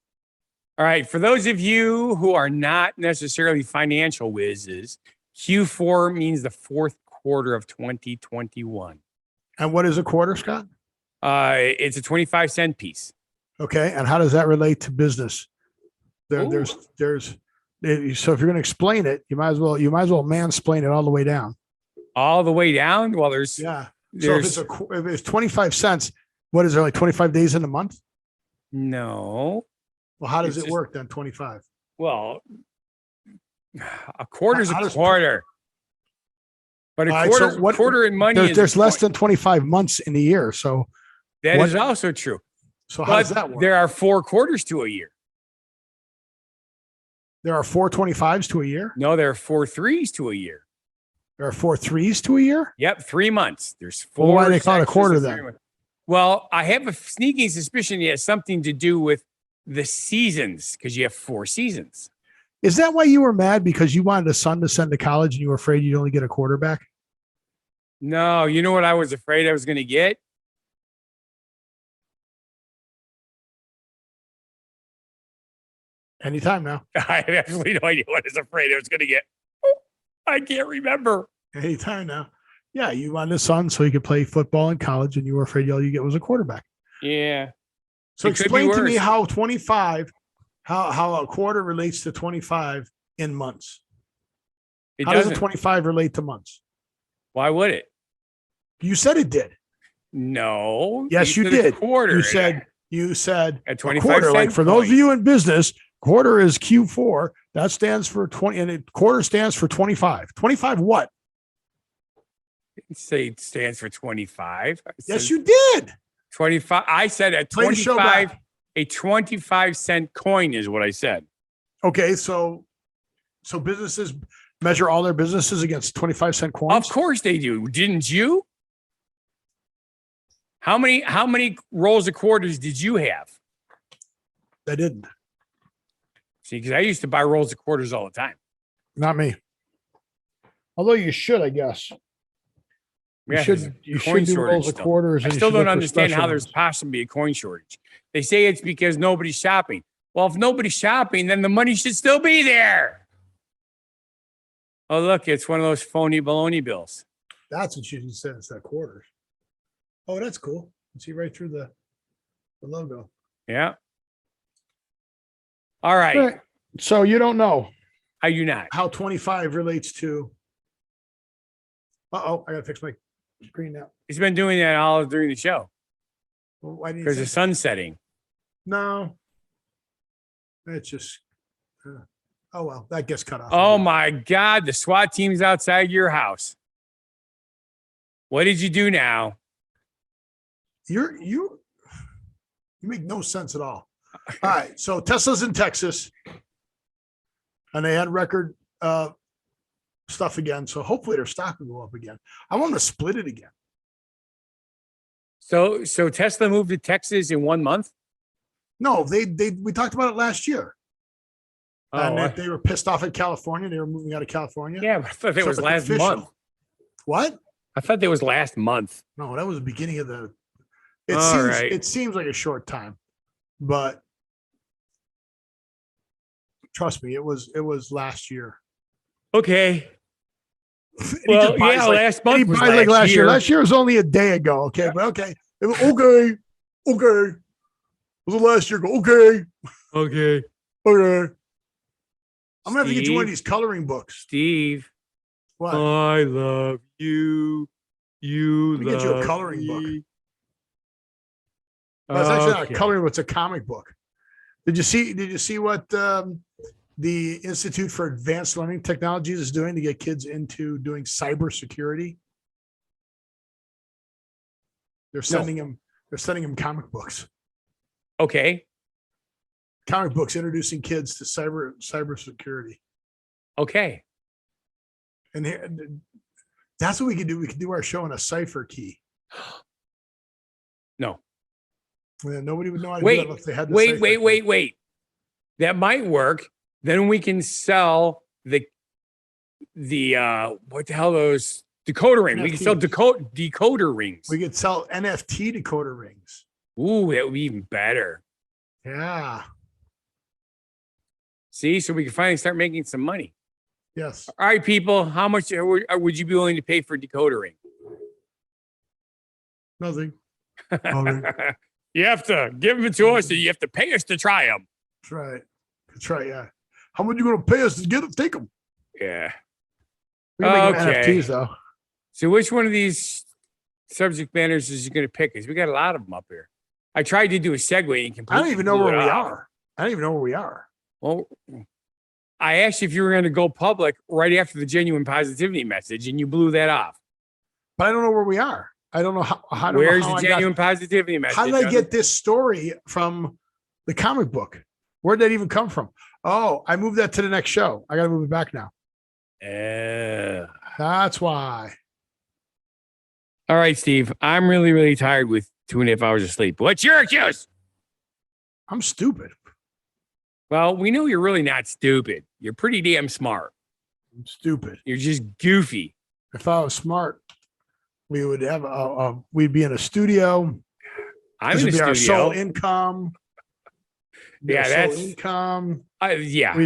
All right. For those of you who are not necessarily financial whizzes, Q4 means the fourth quarter of 2021. And what is a quarter, Scott? It's a 25-cent piece. Okay. And how does that relate to business? There's so if you're going to explain it, you might as well mansplain it all the way down. All the way down? Well, there's So if it's 25 cents, what is there, like 25 days in a month? No. Well, how does it work then? 25. Well, a quarter's How a does- quarter. But a All right, quarter, so what- quarter in money There's less than 25 months in a year. So that what- is also true. so how does that work? There are 4 quarters to a year. There are 4 25s to a year. No, there are 4 3s to a year. There are 4 3s to a year. Yep, 3 months. There's 4. Well, why do they call it a sections quarter of then? 3 months. Well, I have a sneaking suspicion it has something to do with the seasons because you have 4 seasons. Is that why you were mad because you wanted a son to send to college and you were afraid you'd only get a quarterback? No, you know what I was afraid I was going to get? Anytime now. I have absolutely no idea what I was afraid I was going to get. I can't remember. Anytime now. Yeah, you wanted a son so he could play football in college and you were afraid all you get was a quarterback. Yeah. So It could be explain to me worse. how 25, how a quarter relates to 25 in months. It How does a doesn't. 25 relate to months? Why would it? You said it did. No. Yes, you said it's a did. Quarter. You said a a 25 quarter. cent Like for those of coin. you in business, quarter is Q4. That stands for 20, and a quarter stands for 25. 25 what? Didn't say it stands for 25. I Yes, said you did. 25. I said a Play the show 25. back. A 25-cent coin is what I said. Okay, so businesses measure all their businesses against 25-cent coins. Of course they do. Didn't you? How many rolls of quarters did you have? I didn't. See, because I used to buy rolls of quarters all the time. Not me. Although you should, I guess. You Yeah, should. You coin should do shortage rolls of still. quarters. I and you still should don't look for understand special how there's ones. possibly a coin shortage. They say it's because nobody's shopping. Well, if nobody's shopping, then the money should still be there. Oh, look, it's one of those phony baloney bills. That's what you said. It's that quarters. Oh, that's cool. You see right through the logo. Yeah. All right. All right. So you don't know How you not? how 25 relates to. Uh-oh, I gotta fix my screen now. He's been doing that all during the show Well, why didn't you because say the sun's setting. no? It's just. Oh well, that gets cut off. Oh my God, the SWAT team's outside your house. What did you do now? You make no sense at all. All right, so Tesla's in Texas, and they had record stuff again. So hopefully their stock will go up again. I want to split it again. So Tesla moved to Texas in 1 month? No, we talked about it last year. And Oh, that they were pissed off at California. They were moving out of California. yeah, but I thought it was Something last official. month. What? I thought that was last month. No, that was the beginning of the. All right. It seems like a short time, but trust me, it was last year. Okay. And he Well, just buys yeah, like- last and month he was buys like last year. year. Last year was only a day ago. Okay, but okay. It was, okay. Was it last year? Okay. Okay. Okay. I'm gonna have to get you one of Steve? these coloring books. Steve, What? I love you. You Let me get you a love coloring book. me. Well, it's actually not Okay. a coloring book, it's a comic book. Did you see what the Institute for Advanced Learning Technologies is doing to get kids into doing cybersecurity? They're sending them comic books. Okay. Comic books introducing kids to cybersecurity. Okay. And here, that's what we could do. We could do our show in a cipher key. No. Yeah, nobody would know how to do that Wait, unless they had the cipher key. wait. That might work. Then we can sell the what the hell those decoder rings. We can sell decoder rings. We could sell NFT decoder rings. Ooh, that would be even better. Yeah. See, so we can finally start making some money. Yes. All right, people, how much would you be willing to pay for a decoder ring? Nothing. Nothing. You have to give them to us, and you have to pay us to try them. That's right. That's right. Yeah. How much you going to pay us to get them? Take them. Yeah. We can make them Okay. NFTs though. So which one of these subject matters is you going to pick? Because we got a lot of them up here. I tried to do a segue and completely I don't even know blew where it we off. are. I don't even know where we are. Well, I asked you if you were going to go public right after the genuine positivity message, and you blew that off. But I don't know where we are. I don't know how. I don't know Where's how the I got- genuine positivity message? How did I get this story from the comic book? Where did that even come from? Oh, I moved that to the next show. I got to move it back now. That's why. All right, Steve. I'm really, really tired with 2.5 hours of sleep. What's your excuse? I'm stupid. Well, we know you're really not stupid. You're pretty damn smart. I'm stupid. You're just goofy. If I was smart, we would have we'd be in a studio. I'm This in would the be our studio. sole income. Be Yeah, our sole that's- income. Yeah.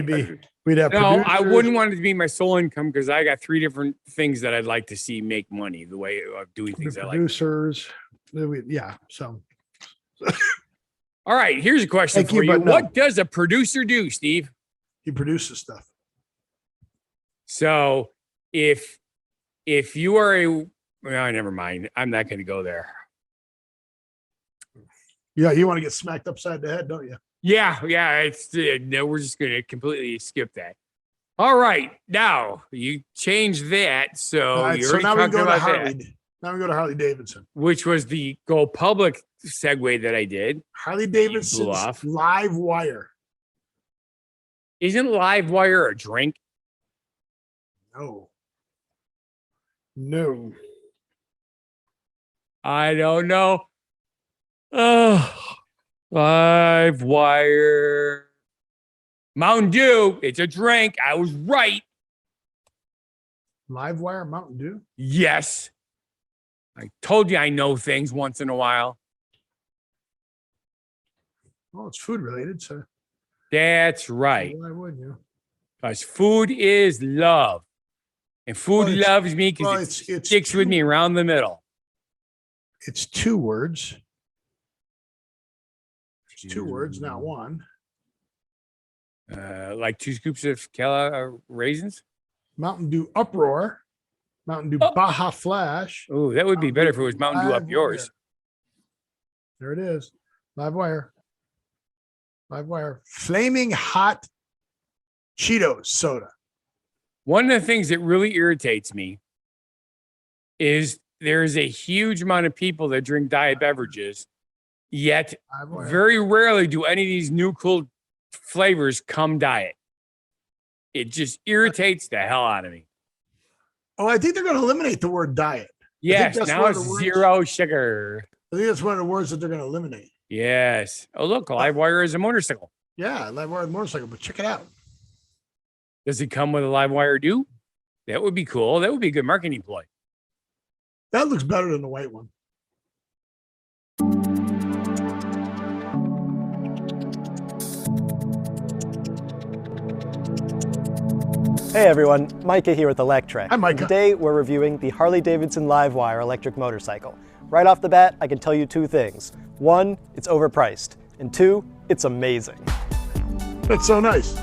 We'd have No, I producers. wouldn't want it to be my sole income because I got 3 different things that I'd like to see make money. The way of doing The things I like. producers. Yeah. So All right, here's a question Thank for you, you. but no. What does a producer do, Steve? he produces stuff. So if you are a well, never mind. I'm not going to go there. Yeah, you want to get smacked upside the head, don't you? Yeah. It's no. We're just going to completely skip that. All right, now you change that. So All right, you so already now we talked go to about Harley. that, Now we go to Harley Davidson. which was the go public segue that I did. Harley blew Davidson's off. Live Wire. Isn't Livewire a drink? No. I don't know. Oh, Live wire. Mountain Dew. It's a drink. I was right. Live wire Mountain Dew. Yes. I told you I know things once in a while. Well, it's food related, so That's right. why wouldn't you? Because food is love. And food Well, it's- loves me because well, it sticks with me around the middle. It's 2 words. It's 2 words, not one. Like 2 scoops of Kellogg raisins. Mountain Dew Uproar. Mountain Dew Oh. Baja Flash. Oh, that would be better if it was Mountain Dew Live up yours. Wire. There it is. Live wire. Live wire. Flaming hot Cheetos soda. One of the things that really irritates me is there's a huge amount of people that drink diet beverages, yet Live wire. very rarely do any of these new cool flavors come diet. It just irritates the hell out of me. Oh, I think they're going to eliminate the word diet. Yes, that's now one it's of the words- 0 sugar. I think that's one of the words that they're going to eliminate. Yes. Oh, look, a live wire is a motorcycle. Yeah, live wire motorcycle, but check it out. Does it come with a live wire do? That would be cool. That would be a good marketing ploy. That looks better than the white one. Hey everyone, Micah here with Electrek. Hi, Micah. And today we're reviewing the Harley-Davidson Livewire electric motorcycle. Right off the bat, I can tell you 2 things. 1, it's overpriced. And 2, it's amazing. That's so nice.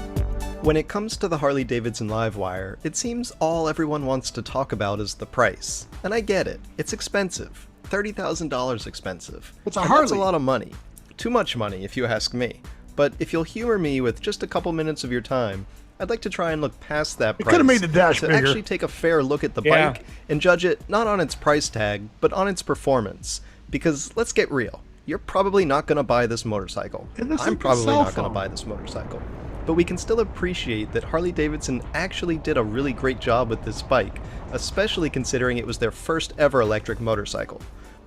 When it comes to the Harley-Davidson Livewire, it seems all everyone wants to talk about is the price. And I get it. It's expensive. $30,000 expensive. It's a And that's a Harley. lot of money. Too much money, if you ask me. But if you'll humor me with just a couple minutes of your time, I'd like to try and look past that They price could have made the dash to bigger. actually take a fair look at the Yeah. bike and judge it not on its price tag, but on its performance. Because let's get real, you're probably not going to buy this motorcycle. It looks I'm like a probably cell not going to phone. buy this motorcycle. But we can still appreciate that Harley-Davidson actually did a really great job with this bike, especially considering it was their first ever electric motorcycle.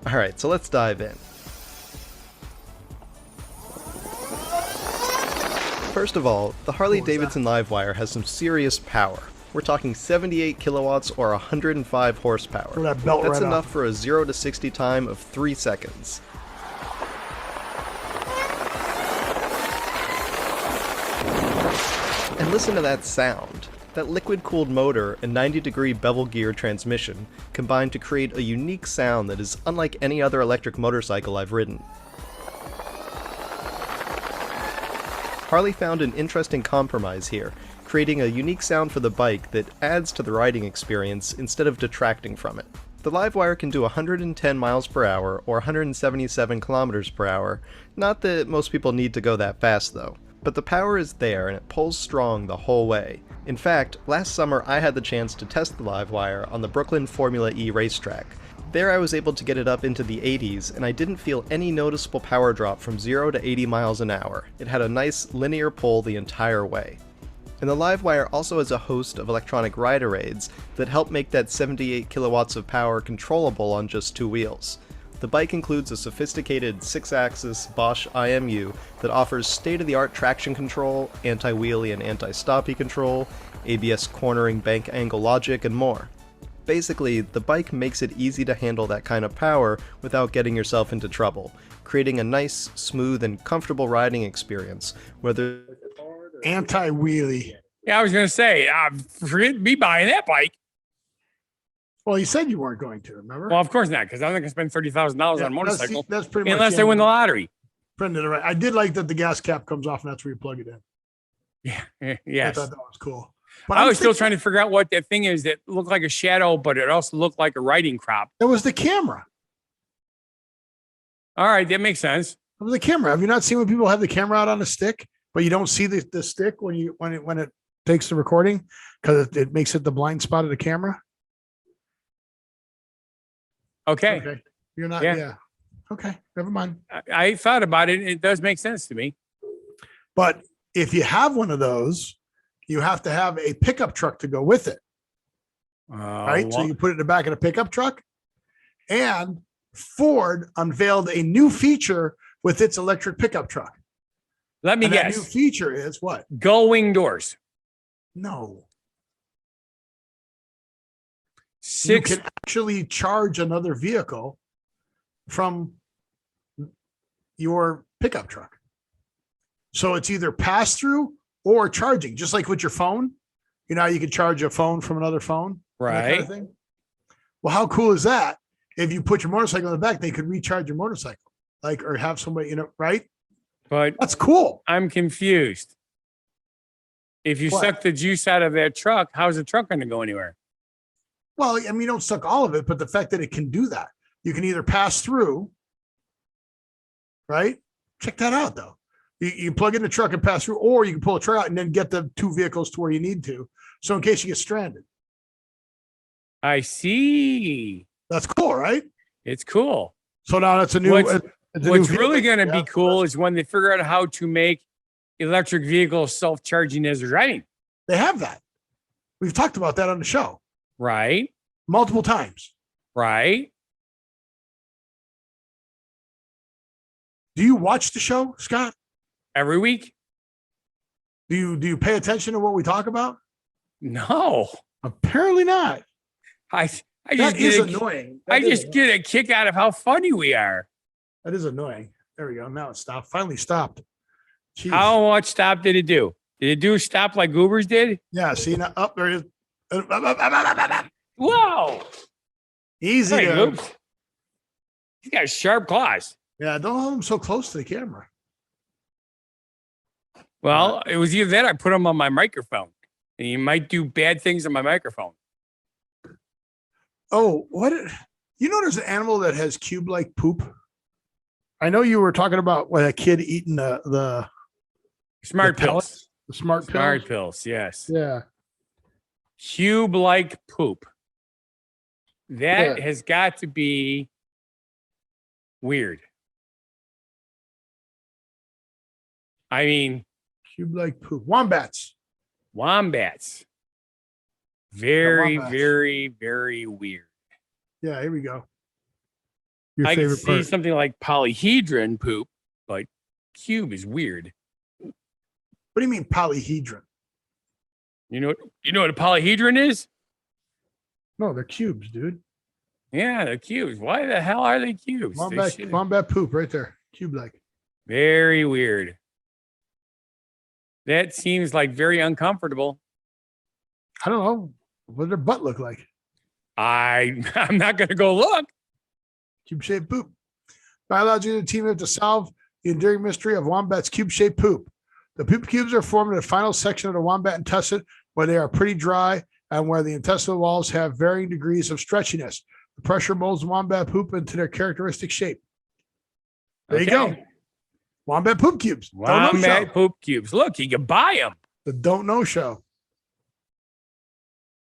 Alright, so let's dive in. First of all, the Harley-Davidson Livewire has some serious power. We're talking 78 kilowatts or 105 horsepower. Throw that belt That's right enough off. for a 0 to 60 time of 3 seconds. And listen to that sound. That liquid-cooled motor and 90-degree bevel gear transmission combine to create a unique sound that is unlike any other electric motorcycle I've ridden. Harley found an interesting compromise here, creating a unique sound for the bike that adds to the riding experience instead of detracting from it. The Livewire can do 110 miles per hour or 177 kilometers per hour. Not that most people need to go that fast though. But the power is there and it pulls strong the whole way. In fact, last summer I had the chance to test the Livewire on the Brooklyn Formula E racetrack. There I was able to get it up into the 80s and I didn't feel any noticeable power drop from 0 to 80 miles an hour. It had a nice linear pull the entire way. And the Livewire also has a host of electronic rider aids that help make that 78 kilowatts of power controllable on just 2 wheels. The bike includes a sophisticated 6-axis Bosch IMU that offers state-of-the-art traction control, anti-wheelie and anti-stoppie control, ABS cornering bank angle logic, and more. Basically, the bike makes it easy to handle that kind of power without getting yourself into trouble, creating a nice, smooth, and comfortable riding experience, whether Anti-wheelie. Yeah, I was going to say, forget me buying that bike. Well, you said you weren't going to, remember? Well, of course not, because I'm not going to spend $30,000 on a Yeah, motorcycle That's pretty much unless the I win the end. lottery. Printed it right. I did like that the gas cap comes off and that's where you plug it in. Yeah. I Yes. thought that was cool. But I was still trying to figure out what that thing is that looked like a shadow, but it also looked like a riding crop. That was the camera. All right, that makes sense. That was the camera. Have you not seen when people have the camera out on a stick, but you don't see the stick when it takes the recording because it makes it the blind spot of the camera? Okay. You're not. Yeah. Yeah. Okay. Never mind. I thought about it. It does make sense to me. But if you have one of those, you have to have a pickup truck to go with it. Right. So you put it in the back of the pickup truck. And Ford unveiled a new feature with its electric pickup truck. Let me And that new guess. feature is what? Gull-wing doors. No. You 6. can actually charge another vehicle from your pickup truck. So it's either pass through or charging, just like with your phone. You know, you can charge a phone from another phone. That kind Right. of thing. Well, how cool is that? If you put your motorcycle in the back, they could recharge your motorcycle, like, or have somebody, you know, right? But That's cool. I'm confused. If you What? suck the juice out of that truck, how's the truck going to go anywhere? Well, I mean, you don't suck all of it, but the fact that it can do that, you can either pass through, right? Check that out, though. You plug in the truck and pass through, or you can pull a truck out and then get the two vehicles to where you need to. So in case you get stranded, I see. that's cool, right? It's cool. So now that's a new. What's- it's a What's new really vehicle. going to Yeah. be cool is when they figure out how to make electric vehicles self-charging as they're driving. They have that. We've talked about that on the show Right. multiple times. Right. Do you watch the show, Scott? Every week. Do you pay attention to what we talk about? No. Apparently not. I That just is get annoying. I That is just get a kick out of how funny we are. That is annoying. There we go. Now it stopped. Finally stopped. Jeez. How much stop did it do? Did it do stop like Goobers did? Yeah. See now. Up there it is. Whoa. Easy. Hey, to- Goobs. He's got sharp claws. Yeah. Don't hold him so close to the camera. Well, it was either that or I put him on my microphone. And you might do bad things on my microphone. Oh, what? You know, there's an animal that has cube-like poop. I know you were talking about a kid eating the Smart the pills. pellets, the smart pills. Smart pills, yes. Yeah. Cube-like poop. That Yeah. has got to be weird. I mean, Cube-like poop. Wombats. wombats. Very, wombats. very, very weird. Yeah. Here we go. Your I can favorite see part. something like polyhedron poop, but cube is weird. What do you mean polyhedron? You know what a polyhedron is? No, they're cubes, dude. Yeah, they're cubes. Why the hell are they cubes? They Wombat, should- wombat poop right there. Cube-like. Very weird. That seems like very uncomfortable. I don't know. What does their butt look like? I'm not gonna go look. Cube-shaped poop. Biology and the team have to solve the enduring mystery of wombat's cube-shaped poop. The poop cubes are formed in the final section of the wombat intestine, where they are pretty dry and where the intestinal walls have varying degrees of stretchiness. The pressure molds the wombat poop into their characteristic shape. There you go. Okay. Wombat poop cubes. Don't know Wombat show. poop cubes. Look, you can buy them. The don't know show.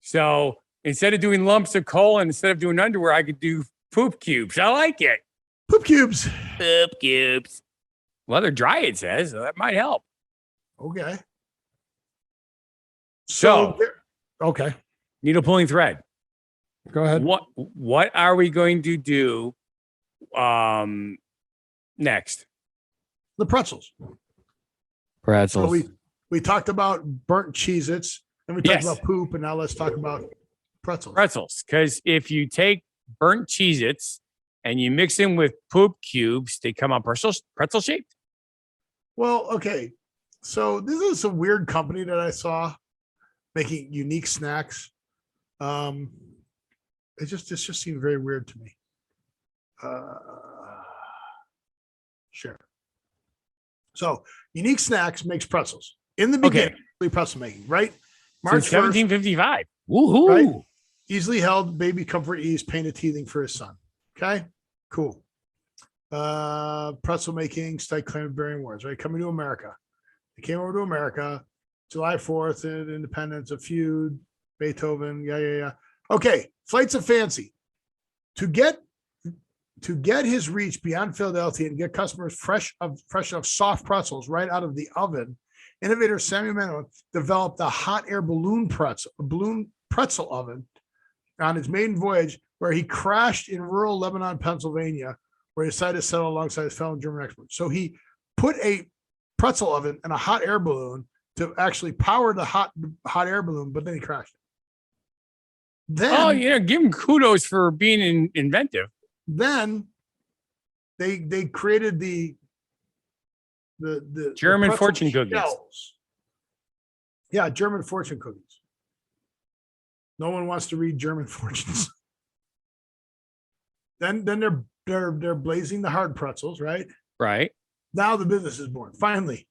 So instead of doing lumps of coal and instead of doing underwear, I could do poop cubes. I like it. Poop cubes. Poop cubes. Well, they're dry, it says, so that might help. Okay. So- okay. Needle pulling thread. Go ahead. What are we going to do next? The pretzels. So Pretzels. we talked about burnt Cheez-Its, and we talked Yes. about poop, and now let's talk about pretzels. Pretzels. Because if you take burnt Cheez-Its and you mix them with poop cubes, they come out pretzel shaped. Well, okay. So this is some weird company that I saw making unique snacks. This just seemed very weird to me. Sure. So Unique Snacks makes pretzels in the beginning. Pretzel making, right? March Since 1st, 1755. Woohoo. Right? Easily held baby comfort ease painted teething for his son. Okay, cool. Pretzel making, Stike Cranberry Wars, right? Coming to America. They came over to America, July 4th, Independence, a feud, Beethoven, yeah. Okay, Flights of Fancy. To get his reach beyond Philadelphia and get customers fresh of soft pretzels right out of the oven, innovator Samuel Manuel developed a hot air balloon pretzel oven on his maiden voyage, where he crashed in rural Lebanon, Pennsylvania, where he decided to settle alongside his fellow German experts. So he put a pretzel oven and a hot air balloon to actually power the hot air balloon, but then he crashed it. Then, give him kudos for being inventive. Then they created the German pretzel fortune cookies. shells. Yeah, German fortune cookies. No one wants to read German fortunes. Then they're blazing the hard pretzels, right? Right. Now the business is born. Finally.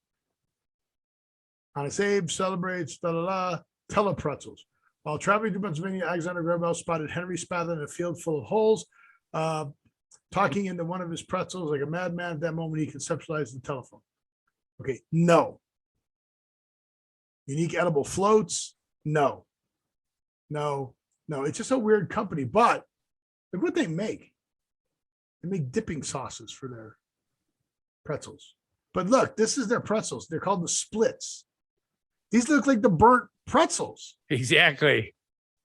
Honest Abe celebrates telepretzels. While traveling to Pennsylvania, Alexander Graham Bell spotted Henry Spathin in a field full of holes, talking into one of his pretzels like a madman. At that moment, he conceptualized the telephone. Okay, no. Unique edible floats, no. It's just a weird company, but look what they make. They make dipping sauces for their pretzels. But look, this is their pretzels. They're called the splits. These look like the burnt pretzels. Exactly.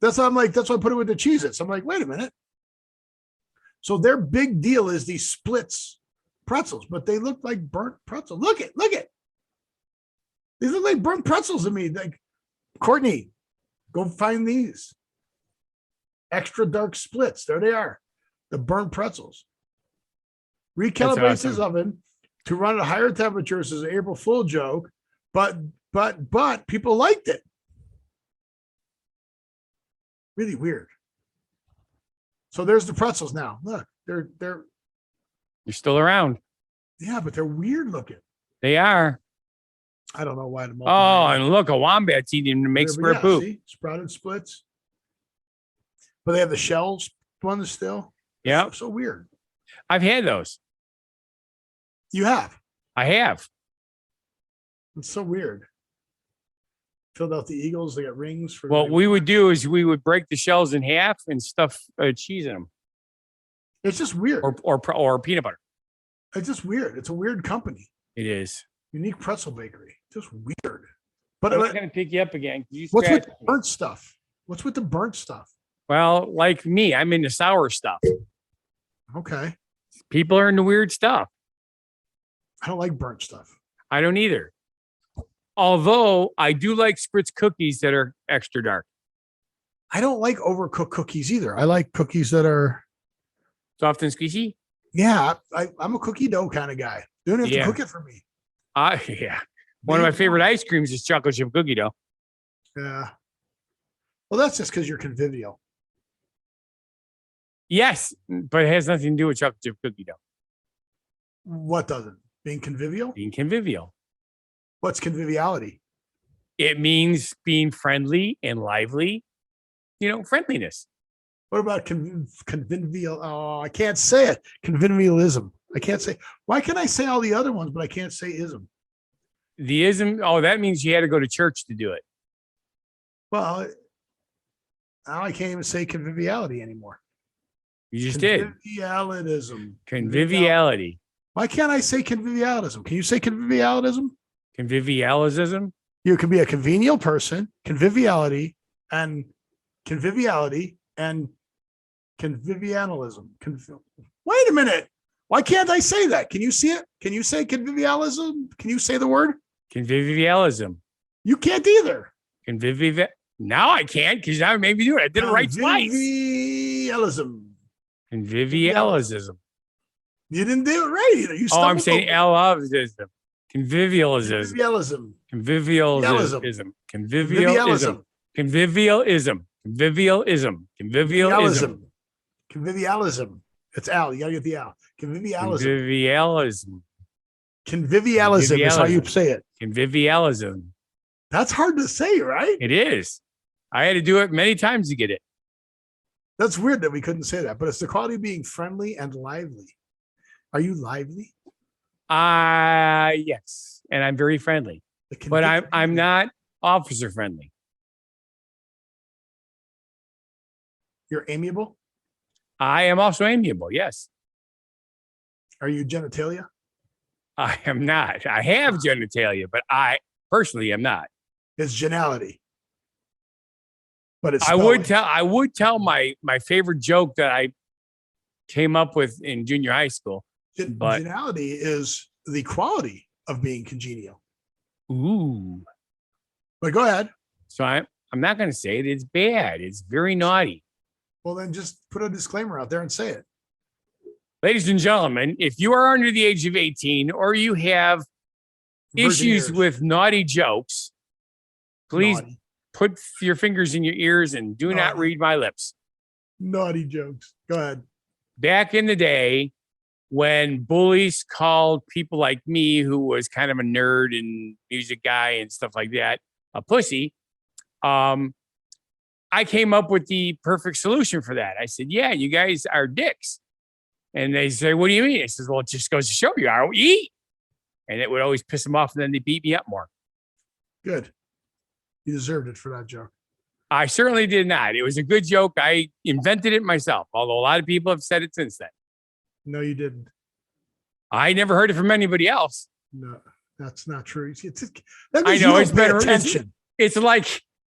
That's why I put it with the Cheez-Its. I'm like, wait a minute. So their big deal is these splits pretzels, but they look like burnt pretzels. Look it. These look like burnt pretzels to me. Like, Courtney, go find these. Extra dark splits. There they are. The burnt pretzels. Recalibrates his oven to run at higher temperatures as an April Fool joke, but people liked it. Really weird. So there's the pretzels now. Look, they're still around. Yeah, but they're weird looking. They are. I don't know why. And look, a wombat's eating to make square poop. See? Sprouted splits. But they have the shells ones still. Yeah. So weird. I've had those. You have? I have. It's so weird. Philadelphia Eagles, they got rings for. What we would do is we would break the shells in half and stuff cheese in them. It's just weird. Or peanut butter. It's just weird. It's a weird company. It is. Unique Pretzel Bakery. Just weird. But I'm going to pick you up again. What's with the burnt stuff? What's with the burnt stuff? Well, like me, I'm into sour stuff. Okay. People are into weird stuff. I don't like burnt stuff. I don't either. Although I do like spritz cookies that are extra dark. I don't like overcooked cookies either. I like cookies that are soft and squishy. Yeah, I'm a cookie dough kind of guy. You don't have to cook it for me. Yeah. One of my favorite ice creams is chocolate chip cookie dough. Yeah. Well, that's just because you're convivial. Yes, but it has nothing to do with chocolate chip cookie dough. What doesn't? Being convivial? Being convivial. What's conviviality? It means being friendly and lively. Friendliness. What about convivial? Oh, I can't say it. Convivialism. I can't say. Why can I say all the other ones, but I can't say ism? The ism. Oh, that means you had to go to church to do it. Well, now I can't even say conviviality anymore. You just did. Convivialism. Conviviality. Why can't I say convivialism? Can you say convivialism? Convivialism. You can be a convivial person, conviviality and convivialism. Wait a minute. Why can't I say that? Can you see it? Can you say convivialism? Can you say the word? Convivialism. You can't either. Now I can't because I maybe do it. I did it right twice. Convivialism. Convivialism. You didn't do it right either. You I'm saying L-ism. Convivialism. Convivialism. Convivialism. Convivialism. Convivialism. Convivialism. Convivialism. It's Al. You gotta get the Al. Convivialism. Convivialism. Convivialism is how you say it. Convivialism. That's hard to say, right? It is. I had to do it many times to get it. That's weird that we couldn't say that, but it's the quality of being friendly and lively. Are you lively? Yes, and I'm very friendly, but I'm not officer friendly. You're amiable? I am also amiable, yes. Are you genitalia? I am not. I have genitalia, but I personally am not. It's genality. But it's I would tell my favorite joke that came up with in junior high school. But Congeniality is the quality of being congenial. ooh, But go ahead. so I'm not going to say it. It's bad. It's very naughty. Well, then just put a disclaimer out there and say it. Ladies and gentlemen, if you are under the age of 18 or you have Virgin issues ears. with naughty jokes, please Naughty. put your fingers in your ears and do not Naughty. read my lips. Naughty jokes. Go ahead. Back in the day when bullies called people like me, who was kind of a nerd and music guy and stuff like that, a pussy, I came up with the perfect solution for that. I said, yeah, you guys are dicks. And they say, what do you mean? I says, well, it just goes to show you, I don't eat. And it would always piss them off, and then they beat me up more. Good. You deserved it for that joke. I certainly did not. It was a good joke. I invented it myself, although a lot of people have said it since then. No, you didn't. I never heard it from anybody else. No, that's not true. That I means know, you don't it's pay better- attention.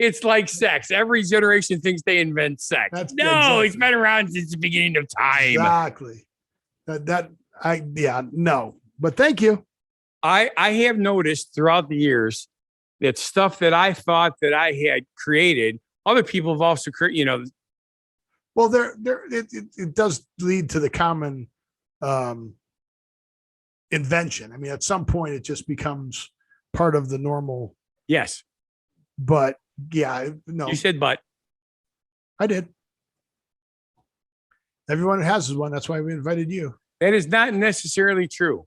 It's like sex. Every generation thinks they invent sex. That's No, exactly. it's been around since the beginning of time. Exactly. No. But thank you. I have noticed throughout the years that stuff that I thought that I had created, other people have also created, Well, it does lead to the common invention. I mean, at some point it just becomes part of the normal, yes, but yeah, no, you said, but I did. Everyone has one. That's why we invited you. that is not necessarily true.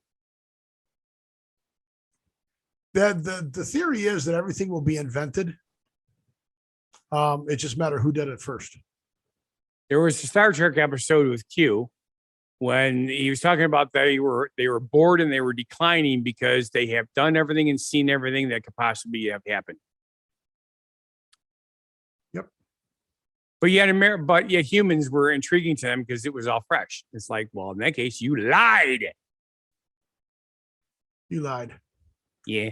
The theory is that everything will be invented. It just matter who did it first. There was a Star Trek episode with Q when he was talking about that they were bored and they were declining because they have done everything and seen everything that could possibly have happened. Yep. But yet humans were intriguing to them because it was all fresh. It's like, well, in that case, you lied. You lied. Yeah.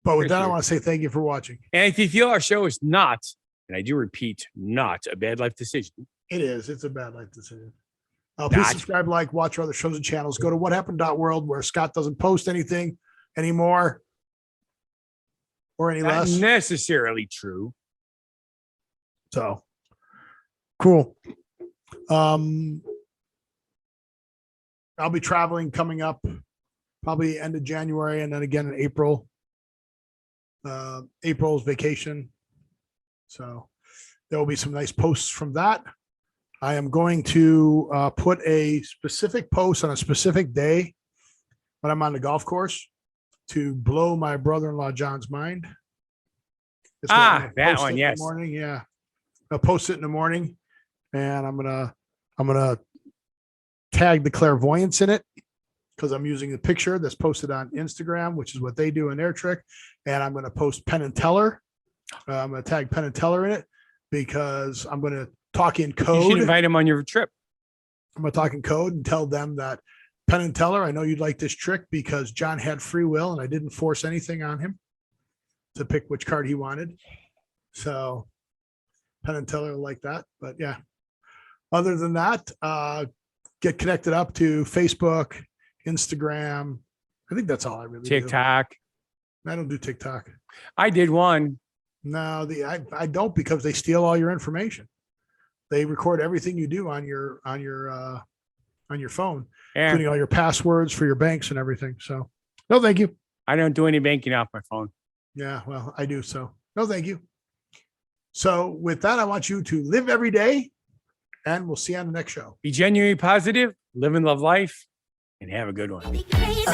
But with For that, I sure. want to say thank you for watching. And if you feel our show is not, and I do repeat, not a bad life decision, It is. It's a bad life decision. Please Not- subscribe, like, watch our other shows and channels. Go to whathappened.world where Scott doesn't post anything anymore or any not less. necessarily true. So cool. I'll be traveling coming up probably end of January and then again in April. April's vacation. So there will be some nice posts from that. I am going to put a specific post on a specific day when I'm on the golf course to blow my brother-in-law John's mind. It's gonna That post one, it in the yes. morning, yeah. I'll post it in the morning, and I'm gonna tag the clairvoyance in it because I'm using the picture that's posted on Instagram, which is what they do in their trick. And I'm gonna post Penn and Teller. I'm gonna tag Penn and Teller in it because I'm gonna talk in You should code. invite him on your trip. I'm gonna talk in code and tell them that Penn and Teller, I know you'd like this trick because John had free will and I didn't force anything on him to pick which card he wanted. So Penn and Teller will like that. But yeah, other than that, get connected up to Facebook, Instagram. I think that's all I really TikTok. do. I don't do TikTok. I did one. No, I don't because they steal all your information. They record everything you do on your phone, And including all your passwords for your banks and everything. So no, thank you. I don't do any banking off my phone. Yeah, well, I do. So no, thank you. So with that, I want you to live every day and we'll see you on the next show. Be genuinely positive, live and love life, and have a good one. Be crazy.